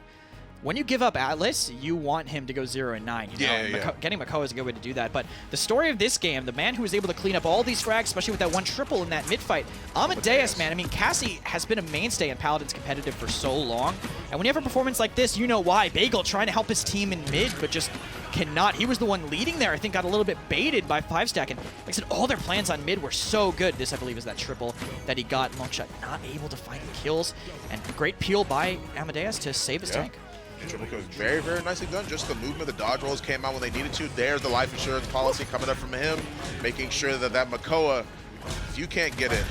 Speaker 4: When you give up Atlas, you want him to go 0-9. You know? Getting Makoa is a good way to do that. But the story of this game, the man who was able to clean up all these frags, especially with that one triple in that mid fight, Amadeus, man. I mean, Cassie has been a mainstay in Paladins competitive for so long. And when you have a performance like this, you know why. Bagel trying to help his team in mid, but just cannot. He was the one leading there. I think got a little bit baited by FiveStack. And like I said, all their plans on mid were so good. This, I believe, is that triple that he got. Longshot not able to find the kills. And great peel by Amadeus to save his tank.
Speaker 3: Triple kill was very, very nicely done. Just the movement, the dodge rolls came out when they needed to. There's the life insurance policy coming up from him, making sure that that Makoa, if you can't get it,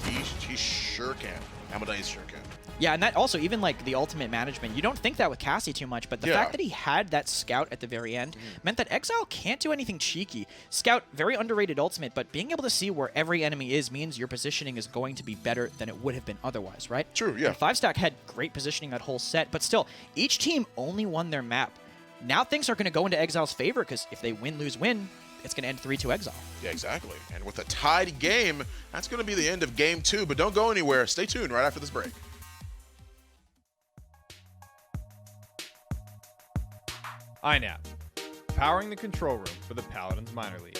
Speaker 3: he sure can. Amadeus sure can.
Speaker 4: Yeah, and that also, even like the ultimate management, you don't think that with Cassie too much, but the fact that he had that Scout at the very end meant that Exile can't do anything cheeky. Scout, very underrated ultimate, but being able to see where every enemy is means your positioning is going to be better than it would have been otherwise, right?
Speaker 3: True, yeah.
Speaker 4: And FiveStack had great positioning that whole set, but still, each team only won their map. Now things are going to go into Exile's favor, because if they win, lose, win, it's going to end 3-2 Exile.
Speaker 3: Yeah, exactly. And with a tied game, that's going to be the end of game 2, but don't go anywhere. Stay tuned right after this break.
Speaker 5: INAP, powering the control room for the Paladins minor league.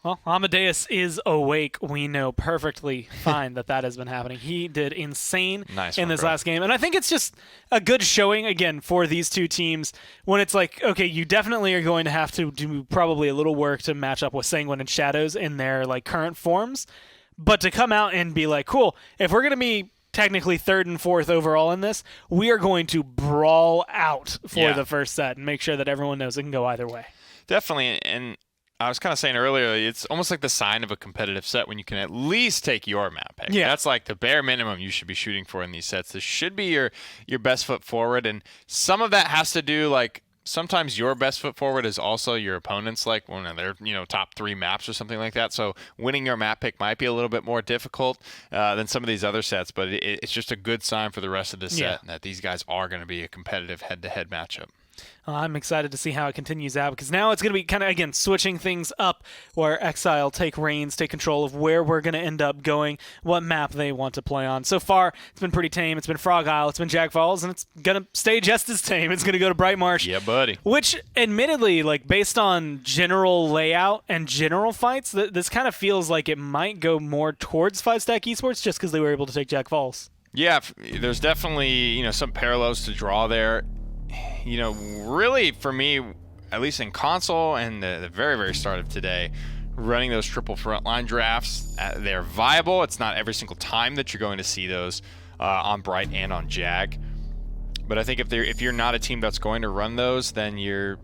Speaker 1: Well, Amadeus is awake. We know perfectly fine that has been happening. He did insane in this last game. And I think it's just a good showing, again, for these two teams when it's like, okay, you definitely are going to have to do probably a little work to match up with Sanguine and Shadows in their like current forms. But to come out and be like, cool, if we're going to be technically 3rd and 4th overall in this, we are going to brawl out for the first set and make sure that everyone knows it can go either way.
Speaker 2: Definitely. And I was kind of saying earlier, it's almost like the sign of a competitive set when you can at least take your map pick.
Speaker 1: Yeah.
Speaker 2: That's like the bare minimum you should be shooting for in these sets. This should be your best foot forward. And some of that has to do, like, sometimes your best foot forward is also your opponent's, like, one of their, top 3 maps or something like that. So winning your map pick might be a little bit more difficult than some of these other sets, but it's just a good sign for the rest of the set that these guys are going to be a competitive head-to-head matchup.
Speaker 1: I'm excited to see how it continues out, because now it's going to be kind of, again, switching things up where Exile take control of where we're going to end up going, what map they want to play on. So far, it's been pretty tame. It's been Frog Isle, it's been Jack Falls, and it's going to stay just as tame. It's going to go to Bright Marsh.
Speaker 2: Yeah, buddy.
Speaker 1: Which, admittedly, like based on general layout and general fights, this kind of feels like it might go more towards FiveStack Esports just because they were able to take Jack Falls.
Speaker 2: Yeah, there's definitely, some parallels to draw there. Really, for me, at least in console and the very, very start of today, running those triple frontline drafts, they're viable. It's not every single time that you're going to see those on Bright and on Jag. But I think if you're not a team that's going to run those, then you're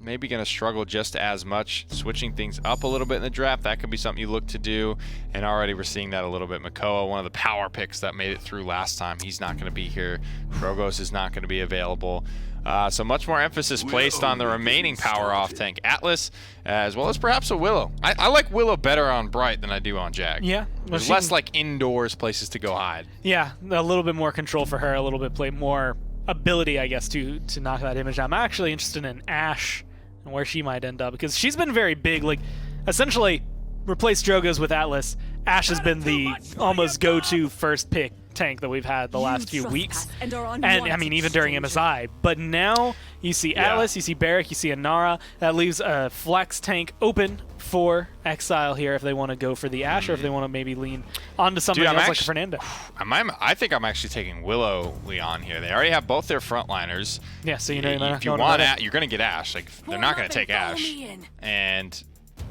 Speaker 2: maybe going to struggle just as much. Switching things up a little bit in the draft, that could be something you look to do. And already we're seeing that a little bit. Makoa, one of the power picks that made it through last time, he's not going to be here. Krogos is not going to be available. So much more emphasis placed on the remaining power off tank. Atlas, as well as perhaps a Willow. I like Willow better on Bright than I do on Jag.
Speaker 1: Yeah. Well,
Speaker 2: there's less like indoors places to go hide.
Speaker 1: Yeah, a little bit more control for her, a little bit more ability, I guess, to knock that image down. I'm actually interested in Ashe and where she might end up, because she's been very big. Like, essentially, replace Drogoz with Atlas. Ashe has been the almost go-to first pick tank that we've had the last few weeks, and I mean even during MSI. But now you see Atlas, you see Barrack, you see Inara. That leaves a flex tank open for Exile here if they want to go for the Ashe, or if they want to maybe lean onto something else like Fernando.
Speaker 2: I think I'm actually taking Willow Leon here. They already have both their frontliners.
Speaker 1: Yeah, so you know
Speaker 2: if you want you're going to get Ashe. Like, they're not going to take Ashe. And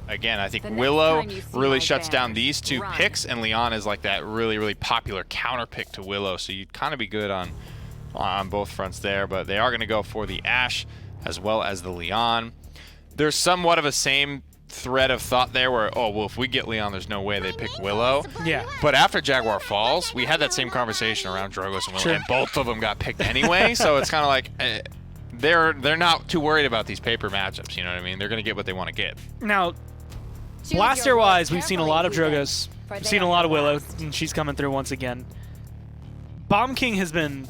Speaker 2: again, I think Willow really shuts down these two picks, and Leon is like that really, really popular counter pick to Willow. So you'd kind of be good on both fronts there, but they are going to go for the Ashe as well as the Leon. There's somewhat of a same thread of thought there where, oh, well, if we get Leon, there's no way they pick Willow.
Speaker 1: Yeah.
Speaker 2: But after Jaguar falls, we had that same conversation around Drogoz and Willow, and both of them got picked anyway. So it's kind of like they're not too worried about these paper matchups. You know what I mean? They're going to get what they want to get.
Speaker 1: Now, blaster-wise, we've seen a lot of Drogoz. We've seen a lot of Willow, and she's coming through once again. Bomb King has been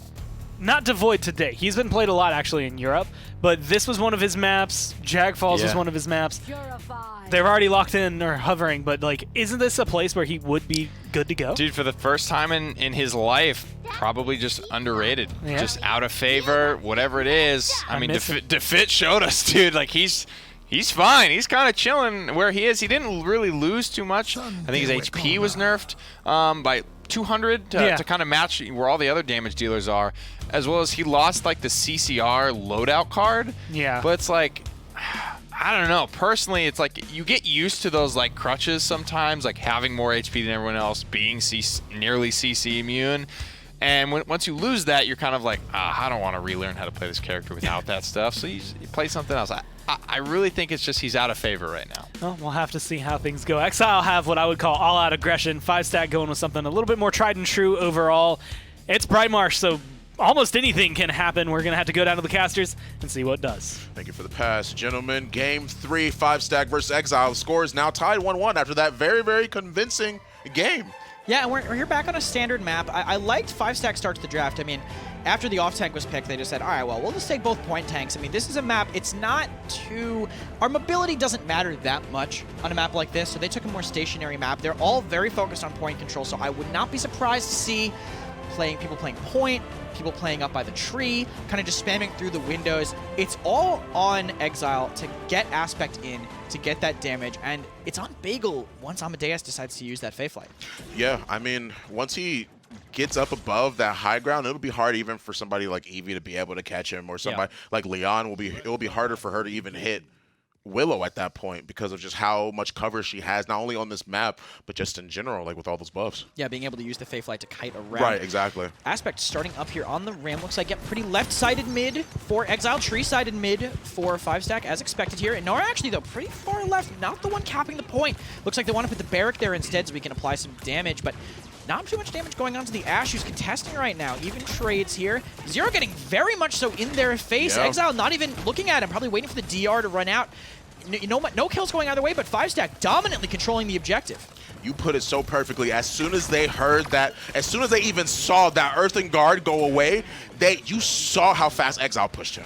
Speaker 1: not devoid today. He's been played a lot, actually, in Europe, but this was one of his maps. Jag Falls was one of his maps. They're already locked in or hovering, but, like, isn't this a place where he would be good to go?
Speaker 2: Dude, for the first time in his life, probably just underrated. Yeah. Just out of favor, whatever it is. I mean, Defit showed us, dude. Like, he's fine. He's kind of chilling where he is. He didn't really lose too much. I think his HP was nerfed by 200 to kind of match where all the other damage dealers are, as well as he lost like the CCR loadout card. Yeah. But it's like, I don't know. Personally, it's like you get used to those like crutches sometimes, like having more HP than everyone else, being nearly CC immune. And once you lose that, you're kind of like, I don't want to relearn how to play this character without that stuff. So you play something else. I really think it's just he's out of favor right now.
Speaker 1: Well, we'll have to see how things go. Exile have what I would call all-out aggression. FiveStack going with something a little bit more tried and true overall. It's Brightmarsh, so almost anything can happen. We're going to have to go down to the casters and see what does.
Speaker 3: Thank you for the pass, gentlemen. Game 3, FiveStack versus Exile. The score is now tied 1-1 after that very, very convincing game.
Speaker 4: Yeah, and we're here back on a standard map. I liked FiveStack start to the draft. I mean, after the off tank was picked, they just said, all right, well, we'll just take both point tanks. I mean, this is a map, it's not too... Our mobility doesn't matter that much on a map like this, so they took a more stationary map. They're all very focused on point control, so I would not be surprised to see people playing point, people playing up by the tree, kind of just spamming through the windows. It's all on Exile to get Aspect in, to get that damage, and it's on Bagel once Amadeus decides to use that Fae Flight.
Speaker 3: Yeah, I mean, once he gets up above that high ground, it'll be hard even for somebody like Eevee to be able to catch him, or somebody like Leon it'll be harder for her to even hit Willow at that point because of just how much cover she has, not only on this map, but just in general, like with all those buffs.
Speaker 4: Yeah, being able to use the Fae Flight to kite around.
Speaker 3: Right, exactly.
Speaker 4: Aspect starting up here on the ram. Looks like get pretty left-sided mid for Exile, tree-sided mid for FiveStack as expected here. And Nara actually, though, pretty far left, not the one capping the point. Looks like they want to put the Barrack there instead so we can apply some damage, but not too much damage going on to the Ashe, who's contesting right now. Even trades here. Zero getting very much so in their face. Yeah. Exile not even looking at him, probably waiting for the DR to run out. No kills going either way, but FiveStack dominantly controlling the objective.
Speaker 3: You put it so perfectly. As soon as they heard that, as soon as they even saw that Earthen Guard go away, you saw how fast Exile pushed him.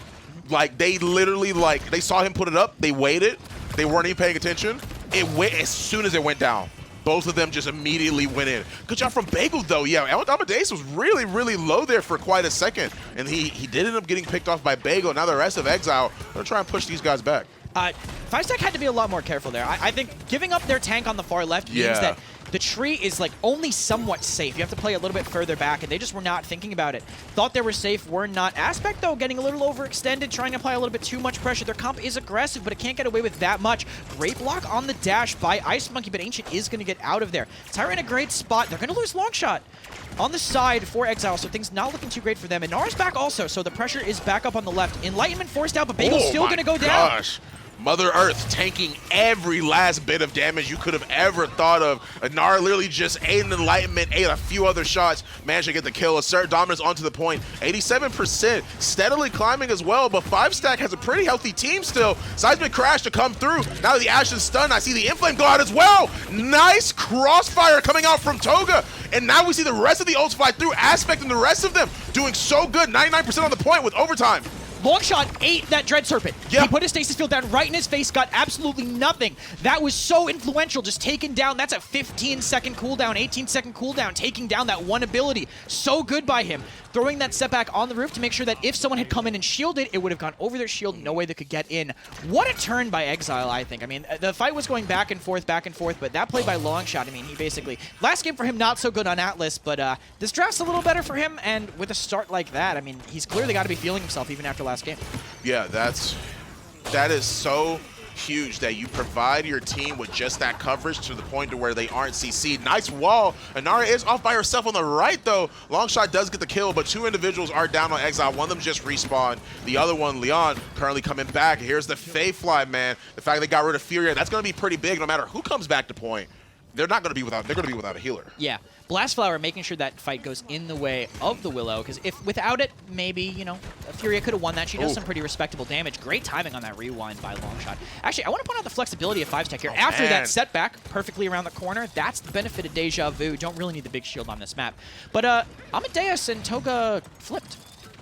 Speaker 3: Like, they literally, like, they saw him put it up, they waited, they weren't even paying attention. It went as soon as it went down. Both of them just immediately went in. Good job from Bagel, though. Yeah, Amadeus was really, really low there for quite a second. And he did end up getting picked off by Bagel. Now the rest of Exile are going to try and push these guys back.
Speaker 4: FiveStack had to be a lot more careful there. I think giving up their tank on the far left means that the tree is like only somewhat safe. You have to play a little bit further back, and they just were not thinking about it. Thought they were safe, were not. Aspect, though, getting a little overextended, trying to apply a little bit too much pressure. Their comp is aggressive, but it can't get away with that much. Great block on the dash by Ice Monkey, but Ancient is going to get out of there. Tyra in a great spot. They're going to lose Longshot on the side for Exile, so things not looking too great for them. And Nara's back also, so the pressure is back up on the left. Enlightenment forced out, but Bagel's still going to go down.
Speaker 3: Mother Earth tanking every last bit of damage you could have ever thought of. Inara literally just ate an Enlightenment, ate a few other shots, managed to get the kill. Assert dominance onto the point. 87%, steadily climbing as well, but FiveStack has a pretty healthy team still. Seismic Crash to come through. Now that the Ashe is stunned, I see the Inflame go out as well. Nice crossfire coming out from Toga. And now we see the rest of the ults fly through. Aspect and the rest of them doing so good. 99% on the point with overtime.
Speaker 4: Longshot ate that Dread Serpent.
Speaker 3: Yeah.
Speaker 4: He put his stasis field down right in his face, got absolutely nothing. That was so influential, just taken down. That's a 15-second cooldown, 18-second cooldown, taking down that one ability. So good by him. Throwing that setback on the roof to make sure that if someone had come in and shielded, it would have gone over their shield. No way they could get in. What a turn by Exile, I think. I mean, the fight was going back and forth, but that play by Longshot, I mean, he basically... Last game for him, not so good on Atlas, but this draft's a little better for him, and with a start like that, I mean, he's clearly got to be feeling himself even after last game.
Speaker 3: Yeah, that is so huge that you provide your team with just that coverage to the point to where they aren't CC'd. Nice wall. Inara is off by herself on the right, though. Longshot does get the kill, but two individuals are down on Exile. One of them just respawned. The other one, Leon, currently coming back. Here's the Fayfly, man. The fact they got rid of Furia, that's going to be pretty big no matter who comes back to point. They're not going to be without. They're going to be without a healer.
Speaker 4: Yeah, Blast Flower making sure that fight goes in the way of the Willow, because if without it, maybe, you know, Furia could have won that. She does some pretty respectable damage. Great timing on that rewind by Longshot. Actually, I want to point out the flexibility of FiveStack here. After that setback, perfectly around the corner, that's the benefit of Deja Vu. Don't really need the big shield on this map. But Amadeus and Toga flipped.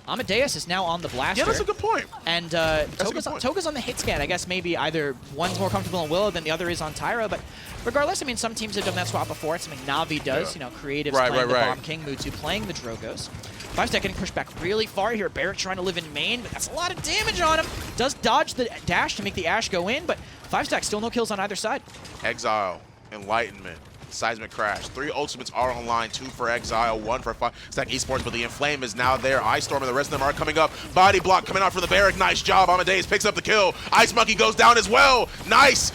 Speaker 4: Amadeus is now on the Blaster.
Speaker 3: Yeah, that's a good point.
Speaker 4: And Toga's on the hit scan. I guess maybe either one's more comfortable on Willow than the other is on Tyra, but regardless, I mean, some teams have done that swap before. It's something Na'Vi does, you know, Creatives playing the Bomb King, Mutsu playing the Drogos. FiveStack getting pushed back really far here. Barrett trying to live in main, but that's a lot of damage on him. Does dodge the dash to make the Ashe go in, but FiveStack still no kills on either side.
Speaker 3: Exile, Enlightenment, Seismic Crash. 3 ultimates are online, 2 for Exile, 1 for FiveStack Esports, but the Inflame is now there. Ice Storm and the rest of them are coming up. Body block coming out for the Barrack. Nice job. Amadeus picks up the kill. Ice Monkey goes down as well. Nice.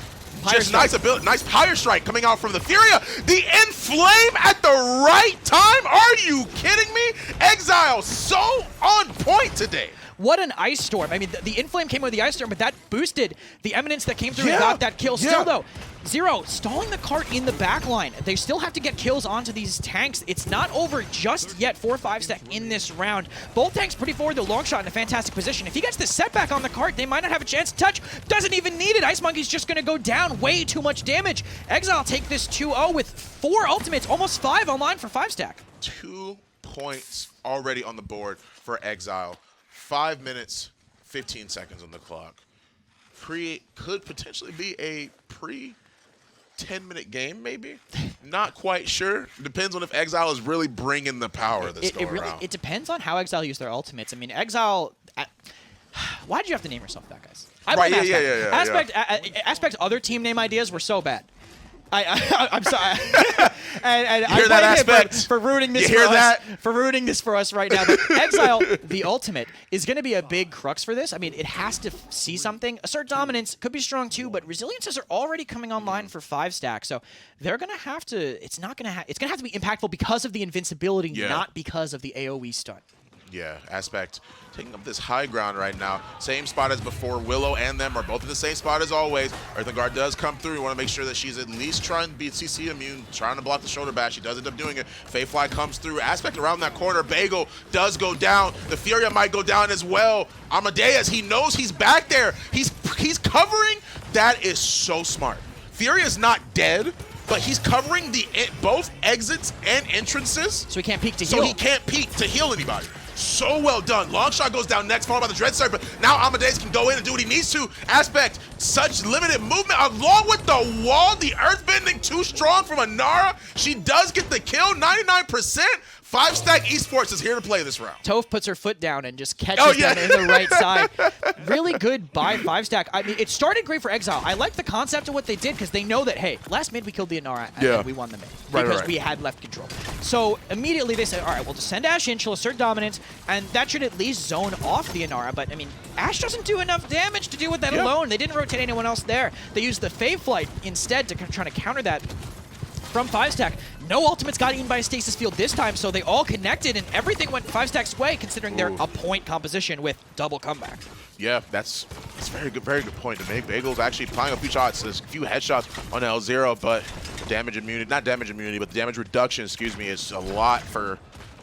Speaker 3: Just nice ability. Nice Pyre Strike coming out from the Furia. The Inflame at the right time? Are you kidding me? Exile so on point today.
Speaker 4: What an Ice Storm. I mean, the Inflame came with the Ice Storm, but that boosted the Eminence that came through and got that kill. Still, though, Zero stalling the cart in the back line. They still have to get kills onto these tanks. It's not over just yet for FiveStack in this round. Both tanks pretty forward, though. Longshot in a fantastic position. If he gets the setback on the cart, they might not have a chance to touch. Doesn't even need it. Ice Monkey's just going to go down. Way too much damage. Exile take this 2-0 with 4 ultimates, almost 5 online for FiveStack.
Speaker 3: 2 points already on the board for Exile. 5 minutes, 15 seconds on the clock. Could potentially be a 10-minute game, maybe. Not quite sure. Depends on if Exile is really bringing the power this go around.
Speaker 4: It depends on how Exile use their ultimates. I mean, Exile... why did you have to name yourself that, guys? Aspect other team name ideas were so bad. I'm sorry. and
Speaker 3: you hear that Aspect?
Speaker 4: For ruining this for ruining this for us right now. But Exile, the ultimate, is going to be a big crux for this. I mean, it has to see something. Assert Dominance could be strong too, but Resiliences are already coming online for FiveStack, so they're going to have to. It's going to have to be impactful because of the invincibility, not because of the AOE stun.
Speaker 3: Yeah, Aspect taking up this high ground right now. Same spot as before. Willow and them are both in the same spot as always. Earthen Guard does come through. You want to make sure that she's at least trying to be CC immune, trying to block the shoulder bash. She does end up doing it. Fayfly comes through. Aspect around that corner. Bagel does go down. The Furia might go down as well. Amadeus, he knows he's back there. He's covering. That is so smart. Furia's not dead, but he's covering both exits and entrances.
Speaker 4: So he can't peek to heal.
Speaker 3: So he can't peek to heal anybody. So well done. Longshot goes down next, followed by the Dread Serpent. Now Amadeus can go in and do what he needs to. Aspect, such limited movement along with the wall. The earthbending too strong from Inara. She does get the kill, 99%. FiveStack Esports is here to play this round.
Speaker 4: Toph puts her foot down and just catches them in the right side. Really good by FiveStack. I mean, it started great for Exile. I like the concept of what they did because they know that, hey, last mid we killed the Inara and then we won the mid because we had left control. So immediately they said, all right, we'll just send Ashe in, she'll assert dominance, and that should at least zone off the Inara. But, I mean, Ashe doesn't do enough damage to deal with that alone. They didn't rotate anyone else there. They used the Fave Flight instead to try to counter that. from FiveStack. No ultimates got eaten by Stasis Field this time, so they all connected, and everything went FiveStack's way, considering they're a point composition with double comeback.
Speaker 3: Yeah, that's a very good point to make. Bagel's actually applying a few shots, a few headshots on L0, but damage immunity, not damage immunity, but the damage reduction, excuse me, is a lot for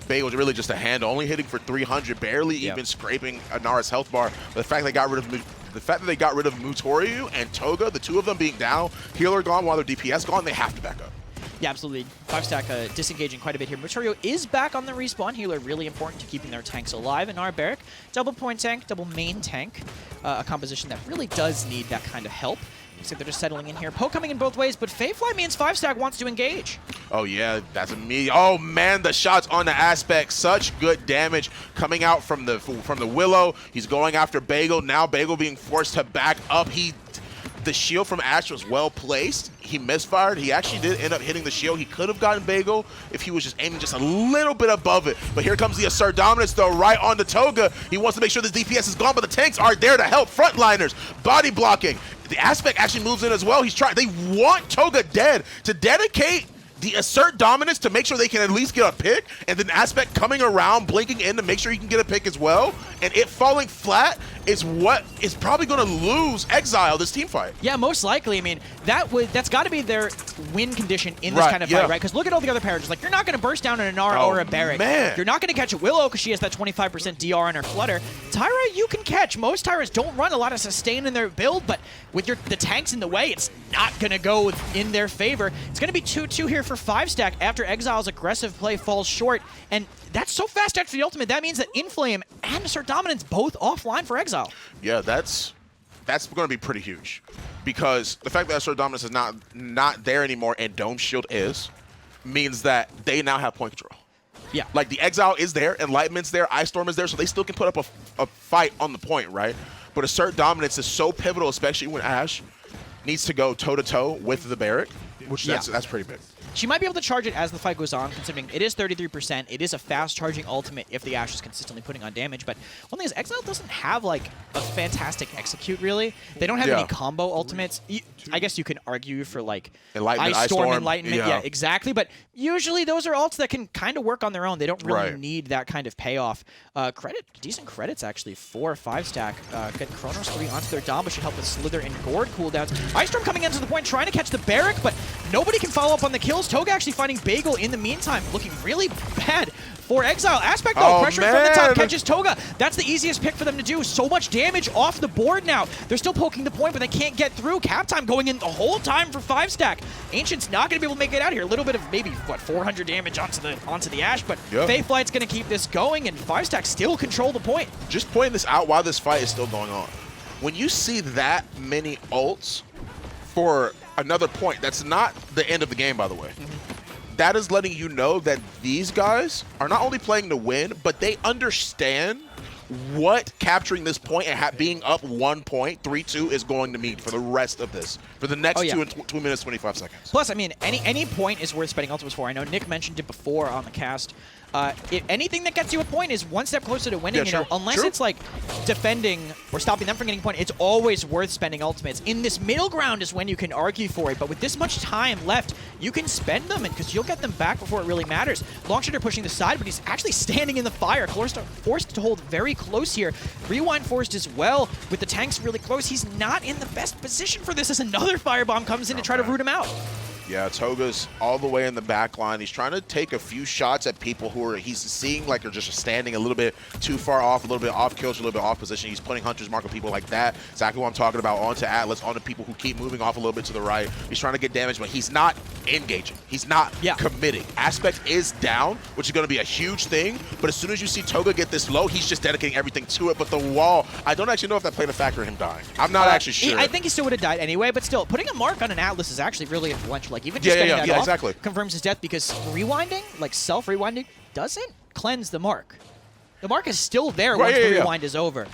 Speaker 3: Bagel, really just a handle, only hitting for 300, barely even scraping Nara's health bar. But the fact they got rid of Mutoriu and Toga, the two of them being down, healer gone while their DPS gone, they have to back up.
Speaker 4: Yeah, absolutely. FiveStack disengaging quite a bit here. Mutoriu is back on the respawn. Healer really important to keeping their tanks alive. And Nara Barrack, double point tank, double main tank, a composition that really does need that kind of help. So they're just settling in here. Poke coming in both ways, but Fayfly means FiveStack wants to engage.
Speaker 3: Oh yeah, that's immediate. Oh man, the shots on the Aspect, such good damage coming out from the Willow. He's going after Bagel. Now Bagel being forced to back up. The shield from Ash was well placed. He misfired. He actually did end up hitting the shield. He could have gotten Bagel if he was just aiming just a little bit above it. But here comes the Assert Dominance, though, right on the Toga. He wants to make sure this DPS is gone, but the tanks are there to help. Frontliners, body blocking. The Aspect actually moves in as well. They want Toga dead to dedicate the Assert Dominance to make sure they can at least get a pick, and then Aspect coming around, blinking in to make sure he can get a pick as well. And it falling flat is what is probably going to lose Exile this team fight.
Speaker 4: Yeah, most likely. I mean, that's got to be their win condition in this kind of fight, right? Because look at all the other pairs. Like, you're not going to burst down an Nara or a Barrack.
Speaker 3: Man.
Speaker 4: You're not going to catch a Willow because she has that 25% DR on her Flutter. Tyra, you can catch. Most Tyras don't run a lot of sustain in their build, but with the tanks in the way, it's not going to go in their favor. It's going to be 2-2 here for FiveStack after Exile's aggressive play falls short, and that's so fast after the ultimate. That means that Inflame and Assert Dominance both offline for Exile.
Speaker 3: Yeah, that's going to be pretty huge, because the fact that Assert Dominance is not there anymore and Dome Shield means that they now have point control.
Speaker 4: Yeah.
Speaker 3: Like, the Exile is there, Enlightenment's there, Ice Storm is there, so they still can put up a fight on the point, right? But Assert Dominance is so pivotal, especially when Ash needs to go toe-to-toe with the Barrack, which that's pretty big.
Speaker 4: She might be able to charge it as the fight goes on, considering it is 33%. It is a fast-charging ultimate if the Ashe is consistently putting on damage. But one thing is, Exile doesn't have, like, a fantastic execute, really. They don't have any combo ultimates. I guess you can argue for, like, Ice Storm, Enlightenment. Yeah, exactly. But usually those are ults that can kind of work on their own. They don't really need that kind of payoff. Decent credits, actually, for FiveStack. Getting Chronos 3 onto their Dom, which should help with Slither and Gourd cooldowns. Ice Storm coming into the point, trying to catch the Barrack, but nobody can follow up on the kills. Toga actually finding Bagel in the meantime, looking really bad for Exile. Aspect, though, pressuring from the top, catches Toga. That's the easiest pick for them to do. So much damage off the board now. They're still poking the point, but they can't get through. Cap time going in the whole time for FiveStack. Ancient's not going to be able to make it out here. A little bit of maybe, 400 damage onto the Ashe, but Fayflight's going to keep this going, and FiveStack still control the point.
Speaker 3: Just pointing this out while this fight is still going on. When you see that many ults for another point, that's not the end of the game, by the way. That is letting you know that these guys are not only playing to win, but they understand what capturing this point and being up 1 point, 3-2, is going to mean for the rest of this, for the next 2 minutes, 25 seconds.
Speaker 4: Plus, I mean, any point is worth spending ultimates for. I know Nick mentioned it before on the cast. Anything that gets you a point is one step closer to winning. You know, unless it's like defending or stopping them from getting a point, it's always worth spending ultimates. In this middle ground is when you can argue for it, but with this much time left, you can spend them, because you'll get them back before it really matters. Longshitter pushing the side, but he's actually standing in the fire. Clorstar forced to hold very close here. Rewind forced as well, with the tanks really close. He's not in the best position for this as another firebomb comes in to try to root him out.
Speaker 3: Yeah, Toga's all the way in the back line. He's trying to take a few shots at people who he's seeing like are just standing a little bit too far off, a little bit off kills, a little bit off position. He's putting Hunter's Mark on people like that. Exactly what I'm talking about. Onto Atlas, onto people who keep moving off a little bit to the right. He's trying to get damage, but he's not engaging. He's not committing. Aspect is down, which is going to be a huge thing. But as soon as you see Toga get this low, he's just dedicating everything to it. But the wall, I don't actually know if that played a factor in him dying. I'm not actually sure.
Speaker 4: I think he still would have died anyway, but still, putting a mark on an Atlas is actually really influential. Like, even just getting that off
Speaker 3: exactly
Speaker 4: confirms his death, because rewinding, like self-rewinding, doesn't cleanse the mark. The mark is still there once the rewind is over.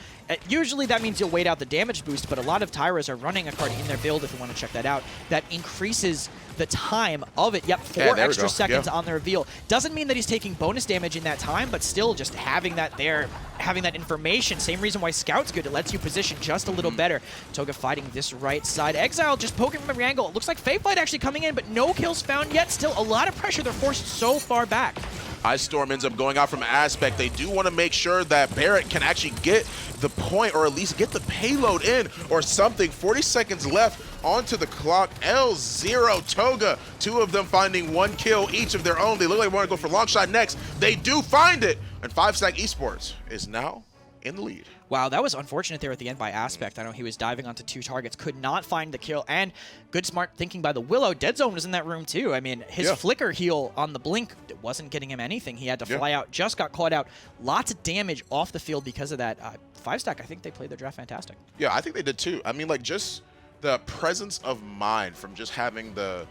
Speaker 4: Usually that means you'll wait out the damage boost, but a lot of Tyras are running a card in their build, if you want to check that out, that increases the time of it. Yep, 4 extra seconds on the reveal. Doesn't mean that he's taking bonus damage in that time, but still just having that there, having that information. Same reason why Scout's good. It lets you position just a little better. Toga fighting this right side. Exile just poking from every angle. It looks like FaveFlight actually coming in, but no kills found yet. Still a lot of pressure. They're forced so far back.
Speaker 3: Ice Storm ends up going out from Aspect. They do want to make sure that Barrett can actually get the point, or at least get the payload in or something. 40 seconds left onto the clock. L0 Toga, 2 of them finding 1 kill each of their own. They look like they want to go for long shot next. They do find it, and FiveStack Esports is now in the lead.
Speaker 4: Wow, that was unfortunate there at the end by Aspect. I know he was diving onto 2 targets, could not find the kill, and good smart thinking by the Willow. Dead Zone was in that room too. I mean, his flicker heal on the blink wasn't getting him anything. He had to fly out, just got caught out. Lots of damage off the field because of that. FiveStack, I think they played their draft fantastic.
Speaker 3: Yeah, I think they did too. I mean, like, just the presence of mind from just having the,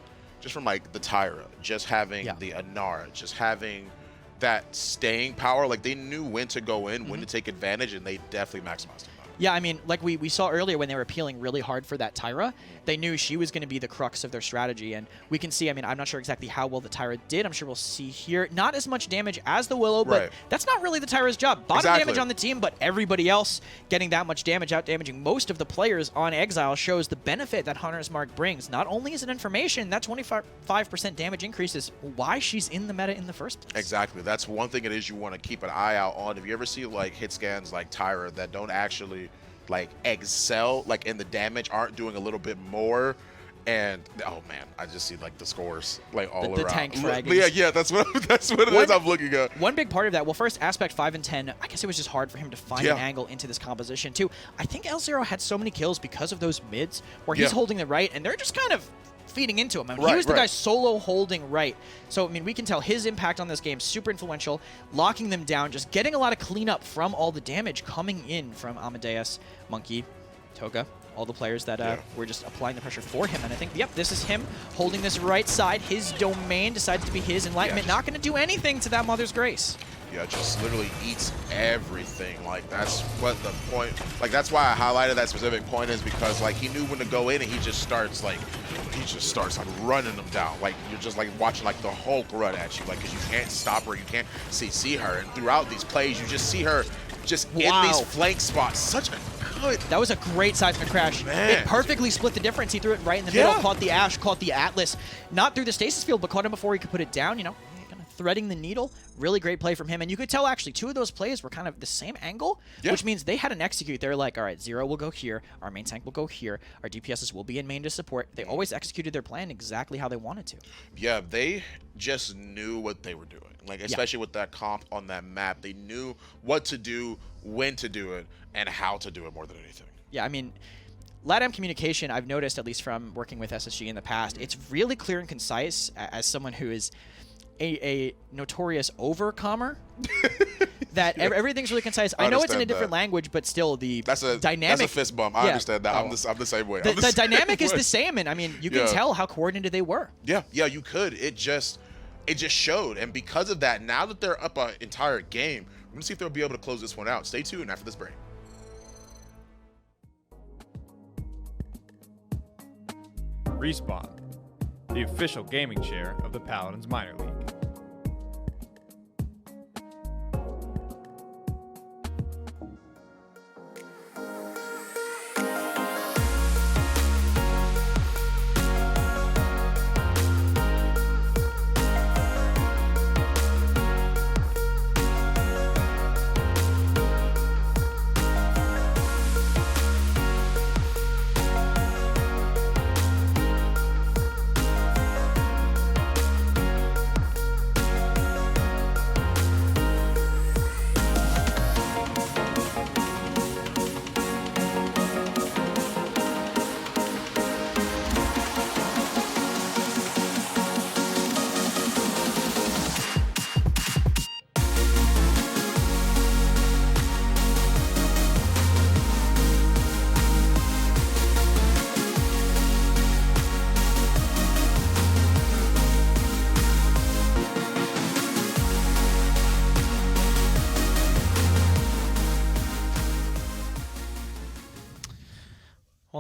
Speaker 3: like the Tyra, just having the Anara, just having that staying power. Like, they knew when to go in, when to take advantage, and they definitely maximized it.
Speaker 4: Yeah, I mean, like we saw earlier when they were appealing really hard for that Tyra, they knew she was going to be the crux of their strategy. And we can see, I mean, I'm not sure exactly how well the Tyra did. I'm sure we'll see here. Not as much damage as the Willow, but that's not really the Tyra's job. Bottom damage on the team, but everybody else getting that much damage, out damaging most of the players on Exile, shows the benefit that Hunter's Mark brings. Not only is it information, that 25% damage increase is why she's in the meta in the first place.
Speaker 3: Exactly. That's one thing it is you want to keep an eye out on. If you ever see like hit scans like Tyra that don't actually like excel, like in the damage, aren't doing a little bit more, and oh man, I just see like the scores like all around.
Speaker 4: The tank fragging.
Speaker 3: Yeah, that's what it is I'm looking at.
Speaker 4: One big part of that, well, first Aspect 5 and 10, I guess it was just hard for him to find an angle into this composition too. I think L0 had so many kills because of those mids where he's holding the right, and they're just kind of feeding into him. I mean, he was the guy solo holding right. So, I mean, we can tell his impact on this game, super influential, locking them down, just getting a lot of cleanup from all the damage coming in from Amadeus, Monkey, Toga, all the players that were just applying the pressure for him. And I think, yep, this is him holding this right side. His domain decides to be his. Enlightenment not going to do anything to that Mother's Grace.
Speaker 3: Yeah, just literally eats everything. Like, that's what the point, like, that's why I highlighted that specific point, is because, like, he knew when to go in, and he just starts like running them down. Like, you're just like watching like the Hulk run at you, like, because you can't stop her, you can't see her. And throughout these plays, you just see her just in these flank spots. Such a good.
Speaker 4: That was a great seismic crash.
Speaker 3: Man.
Speaker 4: It perfectly split the difference. He threw it right in the middle, caught the Ash, caught the Atlas, not through the stasis field, but caught him before he could put it down, you know. Threading the needle, really great play from him. And you could tell actually 2 of those plays were kind of the same angle, which means they had an execute. They're like, all right, 0 will go here, our main tank will go here, our DPSs will be in main to support. They always executed their plan exactly how they wanted to.
Speaker 3: Yeah, they just knew what they were doing. Like, especially with that comp on that map, they knew what to do, when to do it, and how to do it more than anything.
Speaker 4: Yeah, I mean, LATAM communication, I've noticed, at least from working with SSG in the past, it's really clear and concise. As someone who is a notorious overcomer, that everything's really concise. I know it's in a different language, but still the dynamic.
Speaker 3: That's a fist bump. I understand that. I'm the same way.
Speaker 4: The dynamic is the same, and I mean, you can tell how coordinated they were.
Speaker 3: Yeah, you could. It just showed, and because of that, now that they're up an entire game, we're gonna see if they'll be able to close this one out. Stay tuned after this break.
Speaker 5: Respawn, the official gaming chair of the Paladins minor league.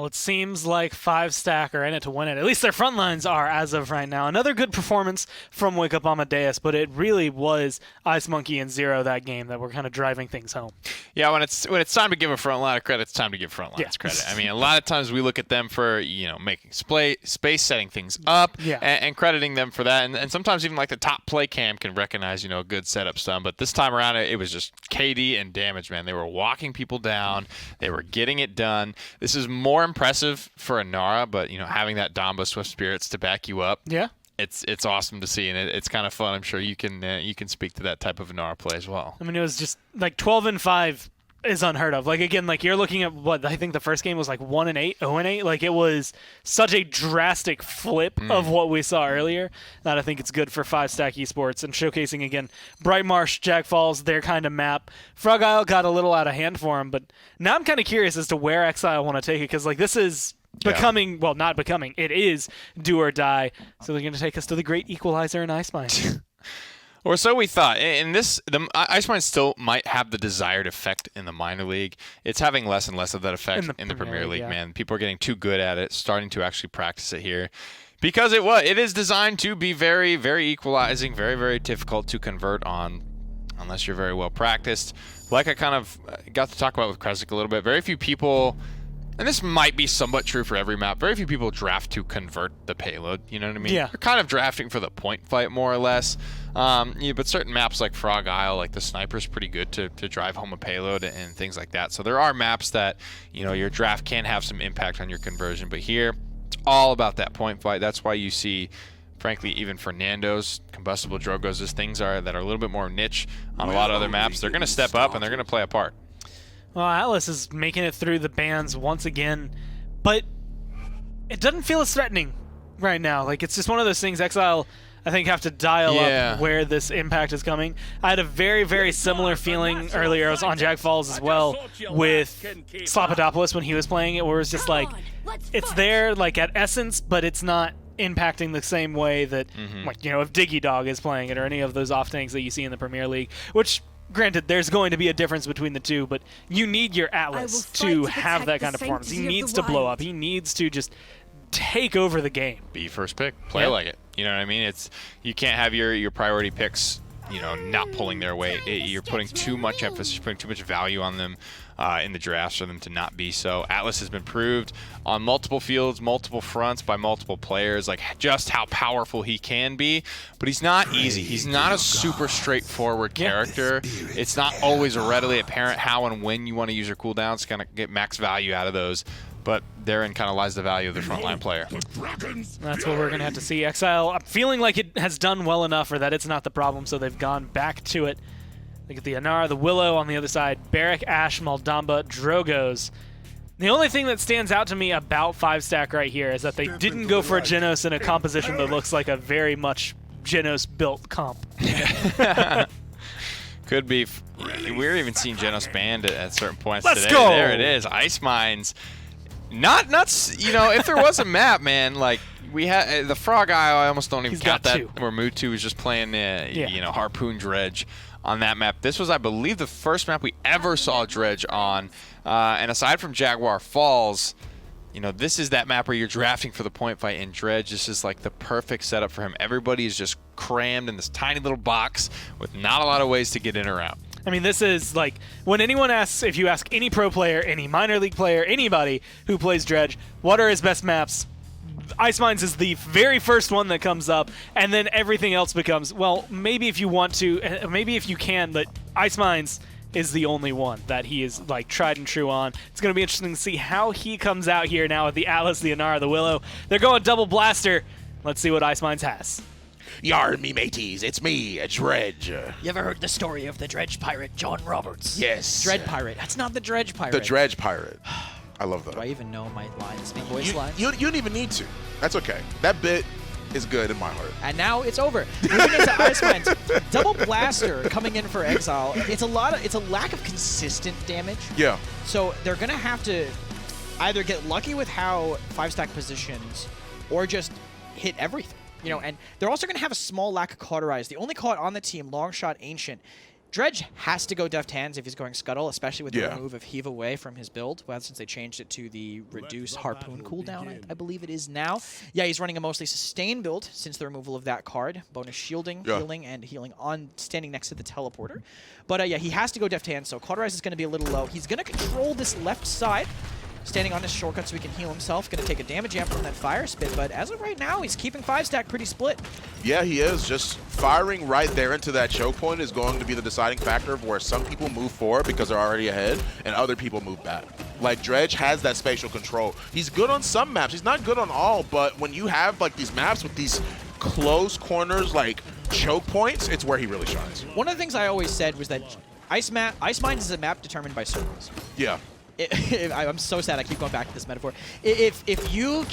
Speaker 1: Well, it seems like FiveStack are in it to win it. At least their front lines are as of right now. Another good performance from Wake Up Amadeus, but it really was Ice Monkey and Zero that game that were kind of driving things home.
Speaker 2: Yeah, when it's time to give a front line credit, it's time to give front lines credit. I mean, a lot of times we look at them for, making space, setting things up, and crediting them for that. And sometimes even like the top play cam can recognize, a good setup stun. But this time around, it was just KD and damage, man. They were walking people down. They were getting it done. This is more impressive for Inara, but, having that Damba Swift Spirits to back you up.
Speaker 1: Yeah.
Speaker 2: It's awesome to see, and it's kind of fun. I'm sure you can speak to that type of Inara play as well.
Speaker 1: I mean, it was just like 12-5 is unheard of. Like, again, like you're looking at what I think the first game was like 1-8, 0-8. Like, it was such a drastic flip of what we saw earlier that I think it's good for FiveStack Esports and showcasing again Bright Marsh, Jag Falls, their kind of map. Frog Isle got a little out of hand for him, but now I'm kind of curious as to where Exile want to take it, because like this is becoming, well, not becoming, it is do or die. So they're going to take us to the Great Equalizer and Ice Mine.
Speaker 2: Or so we thought. In this, the Ice Mine still might have the desired effect in the minor league. It's having less and less of that effect in the Premier League, man. People are getting too good at it, starting to actually practice it here. Because it is designed to be very, very equalizing, very, very difficult to convert on unless you're very well practiced. Like I kind of got to talk about with Kresik a little bit, very few people, and this might be somewhat true for every map, very few people draft to convert the payload, you know what I mean?
Speaker 1: Yeah.
Speaker 2: You're kind of drafting for the point fight, more or less. But certain maps like Frog Isle, like the Sniper's pretty good to drive home a payload and things like that. So there are maps that, your draft can have some impact on your conversion. But here, it's all about that point fight. That's why you see, frankly, even Fernando's, Combustible Drogos, as things that are a little bit more niche on a lot of other maps, they're going to step up and they're going to play a part.
Speaker 1: Well, Atlas is making it through the bans once again, but it doesn't feel as threatening right now. Like, it's just one of those things Exile, I think, have to dial up where this impact is coming. I had a very, very similar feeling earlier. I was on Jag Falls as well with Slapadopoulos when he was playing it, where it was just like, it's there like at essence, but it's not impacting the same way that, like, if Diggy Dog is playing it or any of those off tanks that you see in the Premier League, which, granted, there's going to be a difference between the two, but you need your Atlas to have that kind of performance. He needs to blow up. He needs to just take over the game.
Speaker 2: Be first pick. Play like it. You know what I mean? You can't have your priority picks, not pulling their weight. You're putting too much emphasis, you're putting too much value on them in the drafts for them to not be so. Atlas has been proved on multiple fields, multiple fronts by multiple players, like just how powerful he can be. But he's not easy. He's not a super straightforward character. It's not always readily apparent how and when you want to use your cooldowns to kind of get max value out of those. But therein kind of lies the value of the frontline player.
Speaker 1: That's what we're going to have to see. Exile, I'm feeling like it has done well enough, or that it's not the problem, so they've gone back to it. Look at the Inara, the Willow on the other side, Barrack, Ashe, Maldamba, Drogos. The only thing that stands out to me about FiveStack right here is that they didn't go for a Genos in a composition that looks like a very much Genos-built comp.
Speaker 2: Could be. We're even seeing Genos banned at certain points
Speaker 1: Let's
Speaker 2: today.
Speaker 1: Go!
Speaker 2: There it is. Ice Mines. Not if there was a map, man, like we had the Frog Isle, I almost don't even count that, where Mutu was just playing Harpoon Dredge on that map. This was, I believe, the first map we ever saw Dredge on, and aside from Jaguar Falls, this is that map where you're drafting for the point fight, and Dredge, this is like the perfect setup for him. Everybody is just crammed in this tiny little box with not a lot of ways to get in or out.
Speaker 1: I mean, this is like, when anyone asks, if you ask any pro player, any minor league player, anybody who plays Dredge, what are his best maps? Ice Mines is the very first one that comes up, and then everything else becomes, well, maybe if you want to, maybe if you can, but Ice Mines is the only one that he is like tried and true on. It's going to be interesting to see how he comes out here now with the Atlas, the Inara, the Willow. They're going double blaster. Let's see what Ice Mines has.
Speaker 3: Yarn me mateys, it's me, a Dredge.
Speaker 4: You ever heard the story of the Dredge Pirate, John Roberts?
Speaker 3: Yes.
Speaker 4: Dread Pirate. That's not the Dredge Pirate.
Speaker 3: The Dredge Pirate. I love that.
Speaker 4: Do I even know my lines, my voice lines?
Speaker 3: You don't even need to. That's okay. That bit is good in my heart.
Speaker 4: And now it's over. Moving into Ice Mines, double blaster coming in for Exile. It's a lack of consistent damage.
Speaker 3: Yeah.
Speaker 4: So they're gonna have to either get lucky with how FiveStack positions, or just hit everything. And they're also going to have a small lack of cauterize. The only caught on the team, Longshot Ancient, Dredge has to go Deft Hands if he's going Scuttle, especially with the
Speaker 3: Yeah.
Speaker 4: remove of Heave Away from his build, well, since they changed it to the reduced Harpoon cooldown, I believe it is now. Yeah, he's running a mostly sustain build since the removal of that card. Bonus shielding, healing, and healing on standing next to the teleporter. But yeah, he has to go Deft Hands, so Cauterize is going to be a little low. He's going to control this left side, standing on his shortcut so he can heal himself. Going to take a damage amp from that Fire Spit, but as of right now, he's keeping FiveStack pretty split.
Speaker 3: Yeah, he is. Just firing right there into that choke point is going to be the deciding factor of where some people move forward because they're already ahead, and other people move back. Like, Dredge has that spatial control. He's good on some maps. He's not good on all, but when you have, like, these maps with these close corners, like, choke points, it's where he really shines.
Speaker 4: One of the things I always said was that Ice Mines is a map determined by circles.
Speaker 3: Yeah.
Speaker 4: I'm so sad I keep going back to this metaphor. If you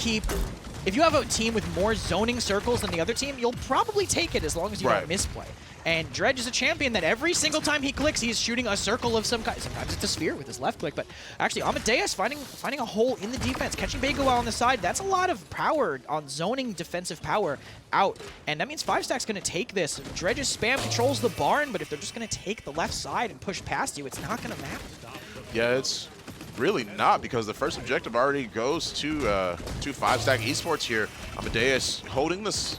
Speaker 4: have a team with more zoning circles than the other team, you'll probably take it as long as you don't misplay. And Dredge is a champion that every single time he clicks, he's shooting a circle of some kind. Sometimes it's a sphere with his left click, but actually Amadeus finding a hole in the defense, catching Bego on the side. That's a lot of power on zoning defensive power out. And that means FiveStack's going to take this. Dredge's spam controls the barn, but if they're just going to take the left side and push past you, it's not going to matter.
Speaker 3: Yeah, it's really not, because the first objective already goes to FiveStack Esports here. Amadeus holding this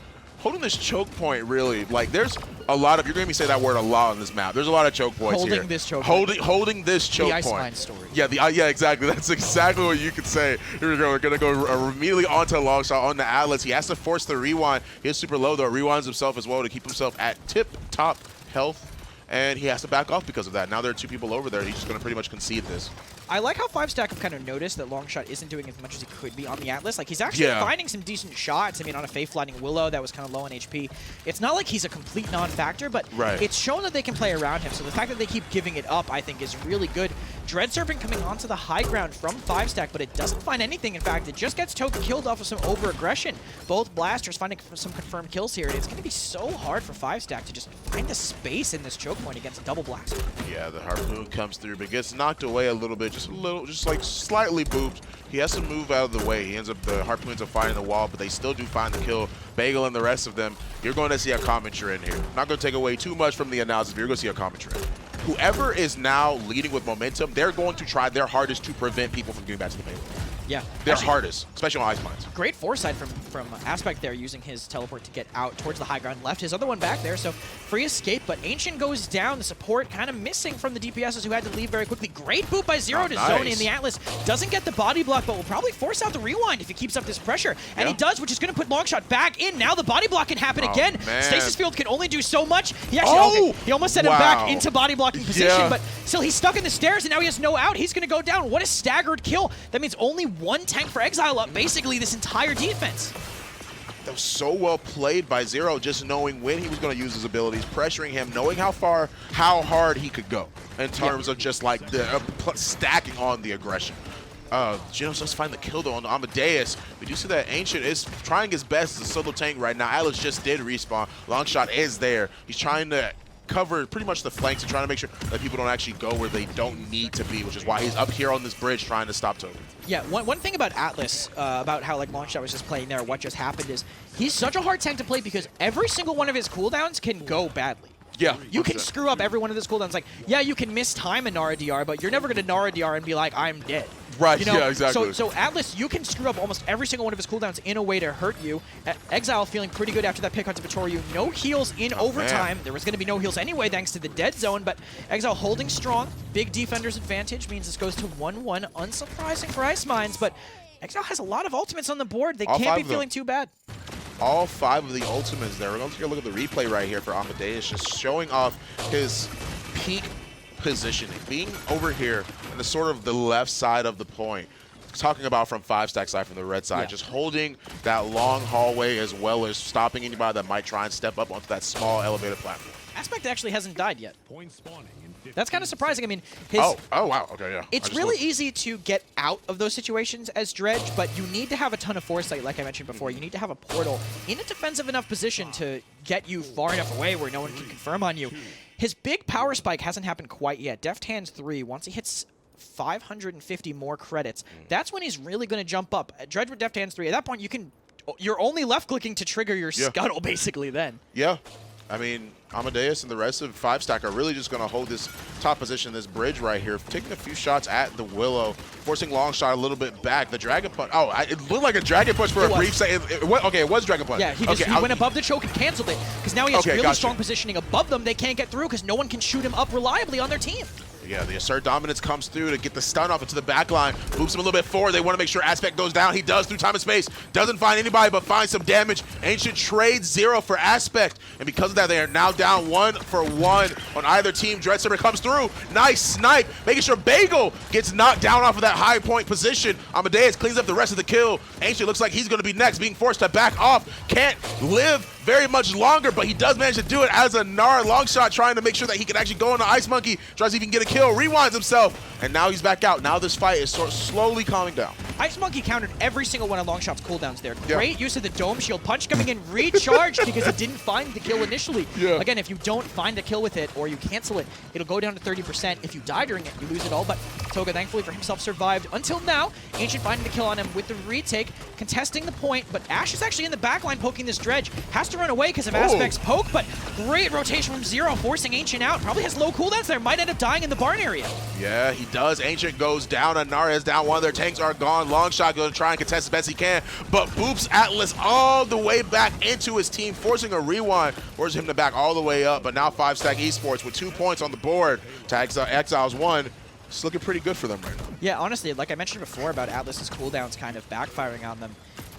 Speaker 3: choke point, really. Like, there's a lot of, you're going to say that word a lot on this map. There's a lot of choke points here. Holding this choke point.
Speaker 4: The Ice Mine story.
Speaker 3: Yeah, yeah, exactly. That's exactly what you could say. Here we go. We're going to go immediately onto the long shot on the Atlas. He has to force the rewind. He is super low, though. Rewinds himself as well to keep himself at tip-top health. And he has to back off because of that. Now there are two people over there. He's just going to pretty much concede this.
Speaker 4: I like how FiveStack have kind of noticed that Longshot isn't doing as much as he could be on the Atlas. Like, he's actually finding some decent shots. I mean, on a Faith Flying Willow that was kind of low on HP. It's not like he's a complete non-factor, but it's shown that they can play around him. So the fact that they keep giving it up, I think, is really good. Dread Serpent coming onto the high ground from FiveStack, but it doesn't find anything. In fact, it just gets Toka killed off of some over-aggression. Both blasters finding some confirmed kills here, and it's going to be so hard for FiveStack to just find the space in this choke point against a double blast.
Speaker 3: Yeah, the Harpoon comes through, but gets knocked away a little bit, just like slightly booped. He has to move out of the way. The Harpoon ends up finding the wall, but they still do find the kill. Bagel and the rest of them, you're going to see a common trend here. Not going to take away too much from the analysis, but you're going to see a common trend. Whoever is now leading with momentum, they're going to try their hardest to prevent people from getting back to the Bagel.
Speaker 4: Yeah.
Speaker 3: Their hardest, especially on Ice Mines.
Speaker 4: Great foresight from Aspect there, using his teleport to get out towards the high ground. Left his other one back there, so free escape, but Ancient goes down. The support kind of missing from the DPSs who had to leave very quickly. Great boot by Zero to zone in the Atlas. Doesn't get the body block, but will probably force out the rewind if he keeps up this pressure. And he does, which is going to put Longshot back in. Now the body block can happen again. Stasis Field can only do so much. He actually, he almost sent him back into body blocking position, but still he's stuck in the stairs, and now he has no out. He's going to go down. What a staggered kill. That means only one tank for Exile up basically this entire defense.
Speaker 3: That was so well played by Zero, just knowing when he was going to use his abilities, pressuring him, knowing how hard he could go in terms of just like the stacking on the aggression. Genos does find the kill though on Amadeus. We do see that Ancient is trying his best as a solo tank right now. Atlas just did respawn. Longshot is there. He's trying to cover pretty much the flanks and trying to make sure that people don't actually go where they don't need to be, which is why he's up here on this bridge trying to stop Token.
Speaker 4: Yeah, one thing about Atlas, about how like Longshot was just playing there, what just happened is he's such a hard tank to play because every single one of his cooldowns can go badly.
Speaker 3: Yeah.
Speaker 4: You can screw up every one of his cooldowns. Like, yeah, you can miss time a Nara DR, but you're never going to Nara DR and be like, I'm dead.
Speaker 3: Right,
Speaker 4: you know?
Speaker 3: yeah, exactly.
Speaker 4: So Atlas, you can screw up almost every single one of his cooldowns in a way to hurt you. Exile feeling pretty good after that pick onto Vittorio. No heals in overtime. There was going to be no heals anyway thanks to the dead zone, but Exile holding strong. Big defender's advantage means this goes to 1-1. Unsurprising for Ice Mines, but Exile has a lot of ultimates on the board. They can't be feeling too bad.
Speaker 3: All 5 of the ultimates there. We're going to take a look at the replay right here for Amadeus, just showing off his peak positioning. Being over here on the sort of the left side of the point. Talking about from FiveStack side, from the red side, just holding that long hallway as well as stopping anybody that might try and step up onto that small elevated platform.
Speaker 4: Aspect actually hasn't died yet. That's kind of surprising. I mean, his...
Speaker 3: Oh, wow. Okay, yeah.
Speaker 4: It's really easy to get out of those situations as Dredge, but you need to have a ton of foresight, like I mentioned before. You need to have a portal in a defensive enough position to get you far enough away where no one can confirm on you. His big power spike hasn't happened quite yet. Deft Hands 3, once he hits 550 more credits, that's when he's really going to jump up. Dredge with Deft Hands 3, at that point, you're only left-clicking to trigger your Scuttle, basically, then.
Speaker 3: Yeah. I mean, Amadeus and the rest of FiveStack are really just going to hold this top position, this bridge right here, taking a few shots at the Willow, forcing long shot a little bit back. The Dragon Punch, it looked like a Dragon Punch for a brief second. Okay, it was Dragon Punch.
Speaker 4: Yeah, he went above the choke and canceled it, because now he has really strong positioning above them. They can't get through because no one can shoot him up reliably on their team.
Speaker 3: Yeah, the Assert Dominance comes through to get the stun off into the back line. Moves him a little bit forward. They want to make sure Aspect goes down. He does through time and space. Doesn't find anybody, but finds some damage. Ancient trades 0 for Aspect. And because of that, they are now down 1 for 1 on either team. Dreadsaber comes through. Nice snipe. Making sure Bagel gets knocked down off of that high point position. Amadeus cleans up the rest of the kill. Ancient looks like he's going to be next, being forced to back off. Can't live very much longer, but he does manage to do it as a Gnar long shot, trying to make sure that he can actually go on the Ice Monkey, tries to even get a kill, rewinds himself, and now he's back out. Now this fight is sort of slowly calming down.
Speaker 4: Ice Monkey countered every single one of Longshot's cooldowns there. Great use of the Dome Shield. Punch coming in recharged because it didn't find the kill initially. Again, if you don't find the kill with it or you cancel it, it'll go down to 30%. If you die during it, you lose it all, but Toga, thankfully for himself, survived until now. Ancient finding the kill on him with the retake, contesting the point, but Ash is actually in the backline poking this Dredge. Has to run away because of Aspect's poke, but great rotation from Zero, forcing Ancient out. Probably has low cooldowns there, might end up dying in the barn area.
Speaker 3: Yeah, he does. Ancient goes down, and Gnar is down. One of their tanks are gone. Longshot going to try and contest as best he can, but boops Atlas all the way back into his team, forcing a rewind, forces him to back all the way up. But now FiveStack Esports with 2 points on the board to Exile's 1. It's looking pretty good for them right now.
Speaker 4: Yeah, honestly, like I mentioned before about Atlas's cooldowns kind of backfiring on them.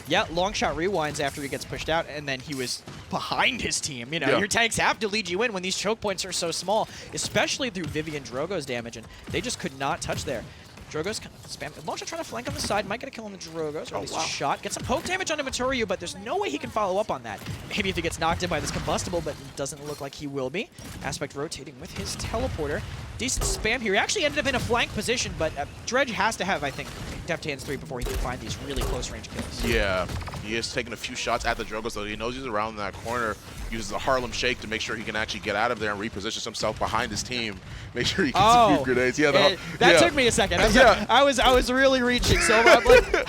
Speaker 4: Yeah, Longshot rewinds after he gets pushed out, and then he was behind his team. You know, your tanks have to lead you in when these choke points are so small, especially through Vivian Drogo's damage, and they just could not touch there. Drogo's kind of spam. Longshot trying to flank on the side, might get a kill on the Drogos, or at least a shot. Get some poke damage onto Maturyu, but there's no way he can follow up on that. Maybe if he gets knocked in by this combustible, but it doesn't look like he will be. Aspect rotating with his teleporter. Decent spam here. He actually ended up in a flank position, but Dredge has to have, I think, Deft Hands 3 before he can find these really close range kills.
Speaker 3: Yeah, he is taking a few shots at the Drogos, though he knows he's around that corner. Uses the Harlem Shake to make sure he can actually get out of there and repositions himself behind his team. Make sure he gets some huge grenades. Yeah,
Speaker 4: that took me a second. I was really reaching, so I'm like,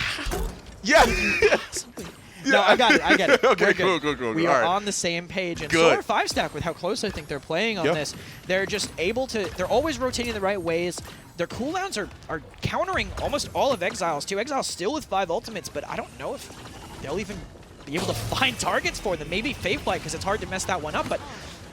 Speaker 4: No, I got it. I get it.
Speaker 3: Okay, cool.
Speaker 4: We are on the same page, and so are FiveStack with how close I think they're playing on this. They're just able to. They're always rotating the right ways. Their cooldowns are countering almost all of Exile's too. Exile's still with 5 ultimates, but I don't know if they'll even be able to find targets for them. Maybe Fateflight, because it's hard to mess that one up, but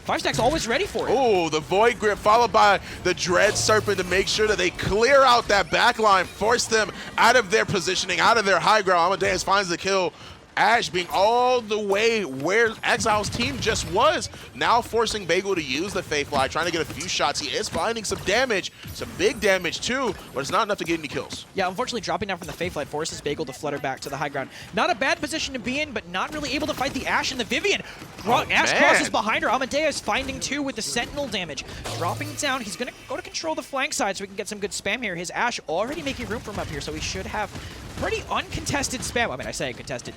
Speaker 4: FiveStack's always ready for it.
Speaker 3: Oh, the Void Grip followed by the Dread Serpent to make sure that they clear out that back line, force them out of their positioning, out of their high ground. Amadeus finds the kill. Ash being all the way where Exile's team just was, now forcing Bagel to use the Fatefly, trying to get a few shots. He is finding some damage, some big damage too, but it's not enough to get any kills.
Speaker 4: Yeah, unfortunately dropping down from the Fatefly forces Bagel to flutter back to the high ground. Not a bad position to be in, but not really able to fight the Ash and the Vivian. Ash crosses behind her. Amadeus finding 2 with the Sentinel damage. Dropping down, he's going to go to control the flank side so we can get some good spam here. His Ash already making room for him up here, so he should have pretty uncontested spam. I mean, I say contested.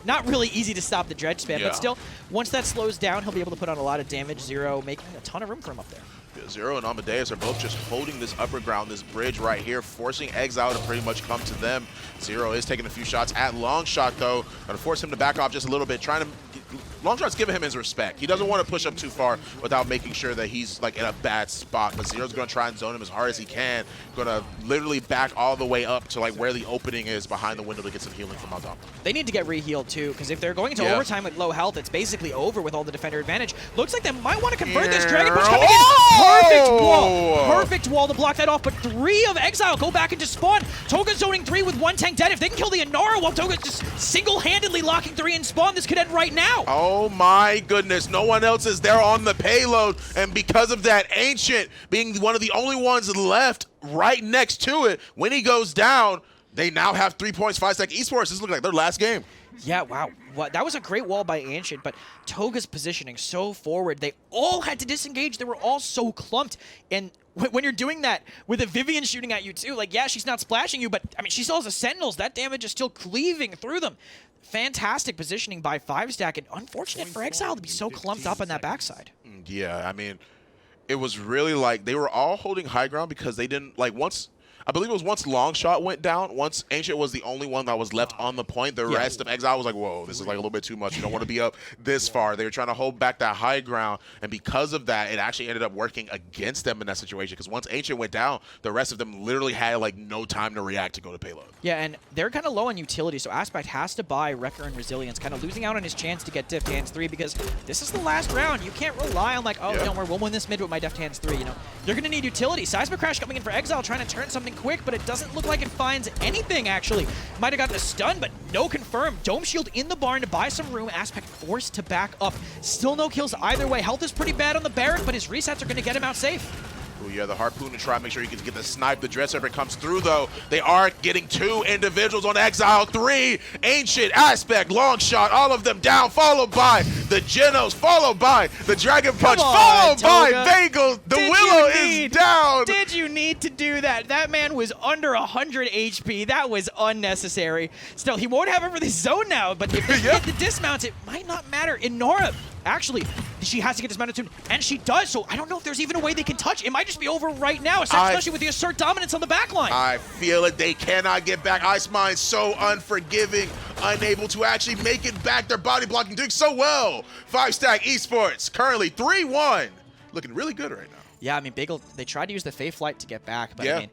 Speaker 4: Not really easy to stop the Dredge spam, but still, once that slows down, he'll be able to put on a lot of damage. Zero making a ton of room for him up there.
Speaker 3: Zero and Amadeus are both just holding this upper ground, this bridge right here, forcing Exile to pretty much come to them. Zero is taking a few shots at Longshot, though. Gonna force him to back off just a little bit, trying to... Longshot's giving him his respect. He doesn't want to push up too far without making sure that he's like in a bad spot. But Zero's going to try and zone him as hard as he can. Going to literally back all the way up to like where the opening is behind the window to get some healing from on top.
Speaker 4: They need to get re-healed too, because if they're going into overtime with low health, it's basically over with all the defender advantage. Looks like they might want to convert this. Dragon Punch coming in. Perfect wall. Perfect wall to block that off, but 3 of Exile go back into spawn. Toga zoning 3 with 1 tank dead. If they can kill the Inara while Toga's just single-handedly locking 3 in spawn, this could end right now.
Speaker 3: Oh my goodness, no one else is there on the payload, and because of that, Ancient being one of the only ones left right next to it, when he goes down, they now have 3 points. FiveStack Esports, this looks like their last game.
Speaker 4: Yeah, wow. That was a great wall by Ancient, but Toga's positioning so forward. They all had to disengage. They were all so clumped, and when you're doing that with a Vivian shooting at you too, like, yeah, she's not splashing you, but I mean, she still has the Sentinels. That damage is still cleaving through them. Fantastic positioning by FiveStack, and unfortunate for Exile to be so clumped up on that backside.
Speaker 3: Yeah, I mean, it was really like they were all holding high ground because they didn't, like, once... I believe it was once Longshot went down, once Ancient was the only one that was left on the point, the rest of Exile was like, whoa, this is like a little bit too much. You don't want to be up this far. They were trying to hold back that high ground, and because of that, it actually ended up working against them in that situation, because once Ancient went down, the rest of them literally had like no time to react to go to payload.
Speaker 4: Yeah, and they're kind of low on utility, so Aspect has to buy Wrecker and Resilience, kind of losing out on his chance to get Deft Hands 3, because this is the last round. You can't rely on like, oh, don't worry, we'll win this mid with my Deft Hands 3, you know. You're going to need utility. Seismic Crash coming in for Exile, trying to turn something quick, but it doesn't look like it finds anything, actually. Might have gotten a stun, but no confirm. Dome Shield in the barn to buy some room. Aspect forced to back up. Still no kills either way. Health is pretty bad on the Baron, but his resets are going to get him out safe.
Speaker 3: Ooh, yeah, the Harpoon to try and make sure you can get the snipe. The Dread Serpent comes through, though. They are getting 2 individuals on Exile. 3, Ancient, Aspect, Longshot, all of them down, followed by the Genos, followed by the Dragon Punch, followed by Bagel. The Willow is down.
Speaker 4: Did you need to do that? That man was under 100 HP. That was unnecessary. Still, he won't have it for this zone now, but if they get the dismounts, it might not matter. Inora, actually, she has to get dismounted soon, and she does, so I don't know if there's even a way they can touch. It might just be over right now, especially with the Assert Dominance on the backline.
Speaker 3: I feel it. They cannot get back. Ice Mine so unforgiving, unable to actually make it back. Their body blocking doing so well. FiveStack Esports currently 3-1. Looking really good right now.
Speaker 4: Yeah, I mean, Bagel, they tried to use the Fae Flight to get back, but I mean,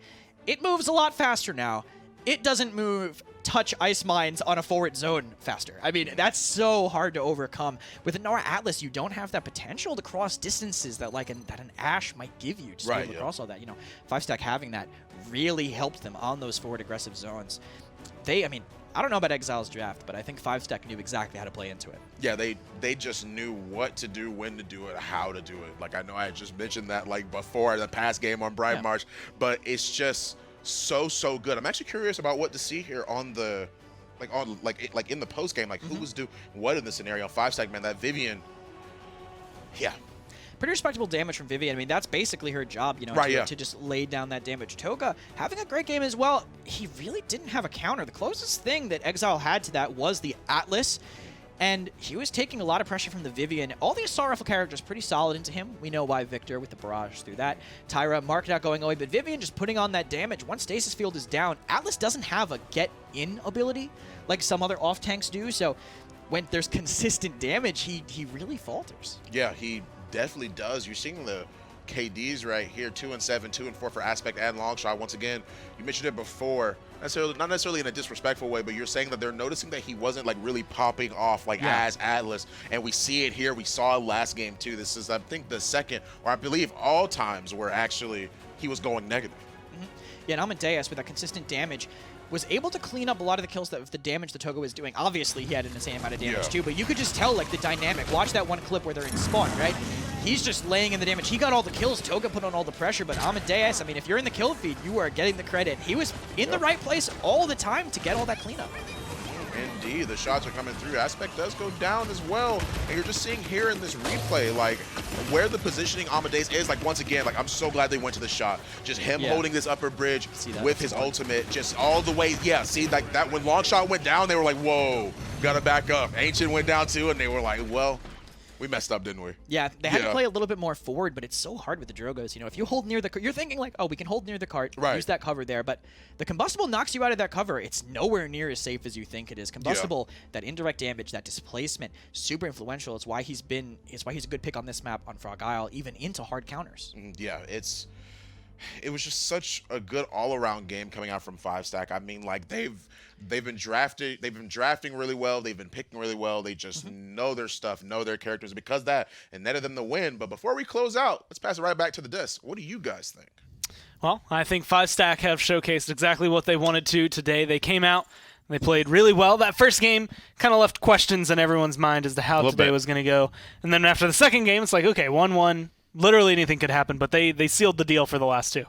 Speaker 4: it moves a lot faster now. It doesn't move touch ice mines on a forward zone faster. I mean, that's so hard to overcome. With Nora Atlas, you don't have that potential to cross distances that like an Ashe might give you. Just be able to cross all that. You know, FiveStack having that really helped them on those forward aggressive zones. I mean, I don't know about Exile's draft, but I think FiveStack knew exactly how to play into it. Yeah,
Speaker 3: they just knew what to do, when to do it, how to do it. Like, I know I just mentioned that like before the past game on Bright March, but it's just so good. I'm actually curious about what to see here on the like in the post game, like who was doing what in the scenario. FiveStack, man, that Vivian,
Speaker 4: pretty respectable damage from Vivian. I mean, that's basically her job, you know, to just lay down that damage. Toga having a great game as well. He really didn't have a counter. The closest thing that Exile had to that was the Atlas, and he was taking a lot of pressure from the Vivian. All the Assault Rifle characters pretty solid into him. We know why Victor with the barrage through that. Tyra marked out going away, but Vivian just putting on that damage. Once Stasis Field is down, Atlas doesn't have a get-in ability like some other off-tanks do, so when there's consistent damage, he really falters.
Speaker 3: Yeah, he definitely does. You're seeing the KDs right here, 2-7, 2-4 for Aspect and Longshot. Once again, you mentioned it before, not necessarily in a disrespectful way, but you're saying that they're noticing that he wasn't like really popping off like as Atlas, and we see it here. We saw it last game too. This is, I think, the second, or I believe all times where actually he was going negative.
Speaker 4: Yeah, and Amadeus with that consistent damage was able to clean up a lot of the kills that the damage the Toga was doing. Obviously, he had an insane amount of damage too, but you could just tell like the dynamic. Watch that one clip where they're in spawn, right? He's just laying in the damage. He got all the kills. Toga put on all the pressure, but Amadeus, I mean, if you're in the kill feed, you are getting the credit. He was in the right place all the time to get all that cleanup.
Speaker 3: Indeed, the shots are coming through. Aspect does go down as well, and you're just seeing here in this replay, like, where the positioning Amadeus is, like, once again, like, I'm so glad they went to the shot. Just him holding this upper bridge with his ultimate, just all the way, see, like, that when Longshot went down, they were like, whoa, gotta back up. Ancient went down too, and they were like, well, we messed up, didn't we?
Speaker 4: Yeah, they had to play a little bit more forward, but it's so hard with the Drogos. You know, if you hold near the you're thinking like, oh, we can hold near the cart, use that cover there, but the Combustible knocks you out of that cover. It's nowhere near as safe as you think it is. Combustible, that indirect damage, that displacement, super influential. It's why he's a good pick on this map on Frog Isle, even into hard counters.
Speaker 3: Yeah, it was just such a good all-around game coming out from FiveStack. I mean, like, they've been drafting really well, they've been picking really well, they just know their stuff, know their characters, because that it netted them the win. But before we close out, let's pass it right back to the desk. What do you guys think?
Speaker 1: Well, I think FiveStack have showcased exactly what they wanted to today. They came out, they played really well. That first game kind of left questions in everyone's mind as to how today was going to go. And then after the second game, it's like, okay, 1-1. Literally anything could happen, but they sealed the deal for the last two.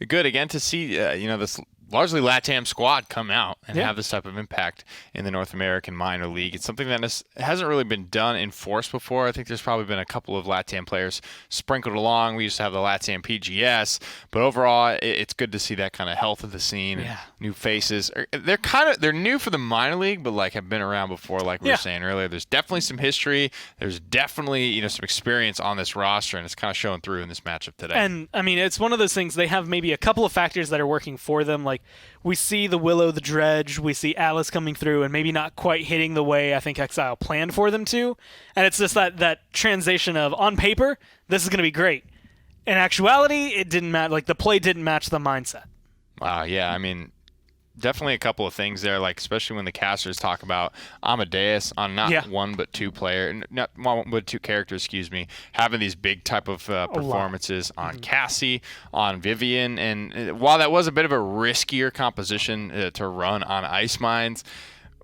Speaker 2: Good again to see, you know, this largely LATAM squad come out and have this type of impact in the North American minor league. It's something that hasn't really been done in force before. I think there's probably been a couple of LATAM players sprinkled along. We used to have the LATAM PGS, but overall, it's good to see that kind of health of the scene.
Speaker 1: Yeah.
Speaker 2: New faces. They're new for the minor league, but like have been around before. Like we were saying earlier, there's definitely some history. There's definitely some experience on this roster, and it's kind of showing through in this matchup today.
Speaker 1: And I mean, it's one of those things. They have maybe a couple of factors that are working for them. Like we see the Willow, the Dredge, we see Atlas coming through, and maybe not quite hitting the way I think Exile planned for them to. And it's just that transition of on paper, this is going to be great. In actuality, it didn't match. Like the play didn't match the mindset.
Speaker 2: Wow. Yeah. I mean, definitely a couple of things there, like especially when the casters talk about Amadeus on not one but two characters, having these big type of performances on Cassie, on Vivian, and while that was a bit of a riskier composition to run on Ice Mines,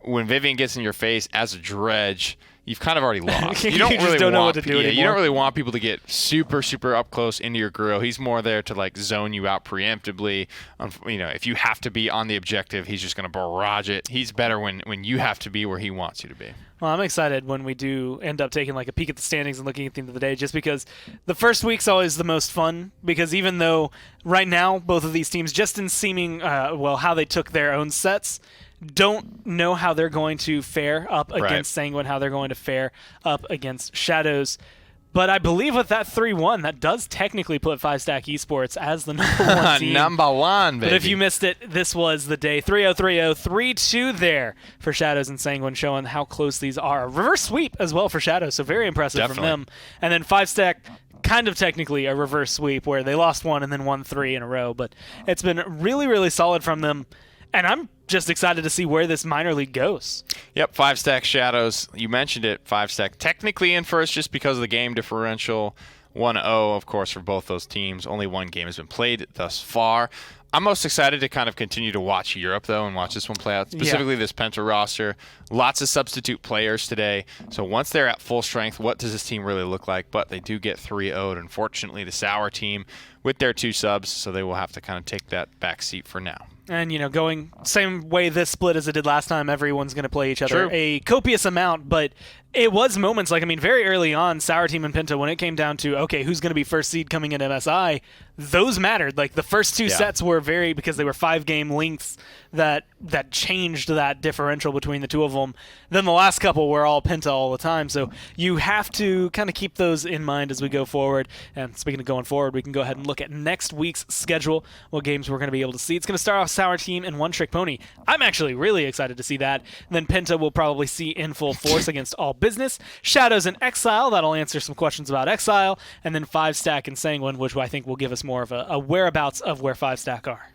Speaker 2: when Vivian gets in your face as a Dredge, you've kind of already lost. You don't really
Speaker 1: know what to do anymore.
Speaker 2: You don't really want people to get super, super up close into your grill. He's more there to like zone you out preemptively. If you have to be on the objective, he's just going to barrage it. He's better when you have to be where he wants you to be.
Speaker 1: Well, I'm excited when we do end up taking like a peek at the standings and looking at the end of the day, just because the first week's always the most fun, because even though right now both of these teams, just in seeming, how they took their own sets, don't know how they're going to fare up against Sanguine, how they're going to fare up against Shadows. But I believe with that 3-1, that does technically put FiveStack Esports as the number one team.
Speaker 2: Number one, baby.
Speaker 1: But if you missed it, this was the day. 3-0, 3-0, 3-2 there for Shadows and Sanguine, showing how close these are. A reverse sweep as well for Shadows, so very impressive from them. And then FiveStack, kind of technically a reverse sweep where they lost one and then won 3 in a row. But it's been really, really solid from them. And I'm just excited to see where this minor league goes.
Speaker 2: Yep, FiveStack Shadows. You mentioned it, FiveStack technically in first just because of the game differential. 1-0, of course, for both those teams. Only one game has been played thus far. I'm most excited to kind of continue to watch Europe, though, and watch this one play out, specifically this Penta roster. Lots of substitute players today. So once they're at full strength, what does this team really look like? But they do get 3-0'd, unfortunately, the Sour team with their 2 subs, so they will have to kind of take that back seat for now.
Speaker 1: And, going same way this split as it did last time, everyone's going to play each other a copious amount, but it was moments very early on, Sour Team and Penta, when it came down to, okay, who's going to be first seed coming in MSI, those mattered. Like, the first 2 sets were because they were 5-game lengths that changed that differential between the two of them. Then the last couple were all Penta all the time, so you have to kind of keep those in mind as we go forward. And speaking of going forward, we can go ahead and look at next week's schedule, what games we're going to be able to see. It's going to start off Sour Team and One Trick Pony. I'm actually really excited to see that. And then Penta will probably see in full force against All Business. Shadows and Exile, that'll answer some questions about Exile. And then FiveStack and Sanguine, which I think will give us more of a whereabouts of where FiveStack are.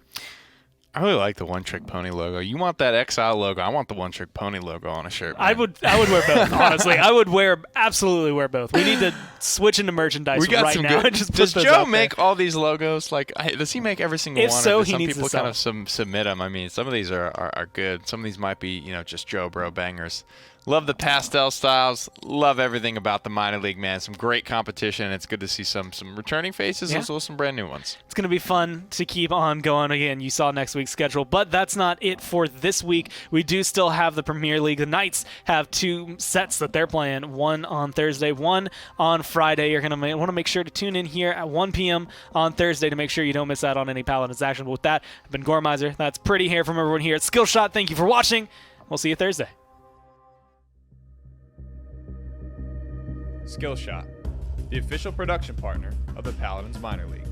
Speaker 2: I really like the One Trick Pony logo. You want that Exile logo. I want the One Trick Pony logo on a shirt, man.
Speaker 1: I would wear both, honestly. I would absolutely wear both. We need to switch into merchandise right now.
Speaker 2: Does Joe make all these logos? Like, does he make every single one?
Speaker 1: If so,
Speaker 2: or do
Speaker 1: he
Speaker 2: some
Speaker 1: needs
Speaker 2: people
Speaker 1: to
Speaker 2: kind of submit them? I mean, some of these are good. Some of these might be, just Joe Bro bangers. Love the pastel styles. Love everything about the minor league, man. Some great competition. It's good to see some returning faces as well as some brand new ones.
Speaker 1: It's going to be fun to keep on going. Again, you saw next week's schedule, but that's not it for this week. We do still have the Premier League. The Knights have 2 sets that they're playing, one on Thursday, one on Friday. You're going to want to make sure to tune in here at 1 p.m. on Thursday to make sure you don't miss out on any Paladins action. But with that, I've been Gormizer. That's Pretty here from everyone here at Skillshot. Thank you for watching. We'll see you Thursday.
Speaker 5: Skillshot, the official production partner of the Paladins Minor League.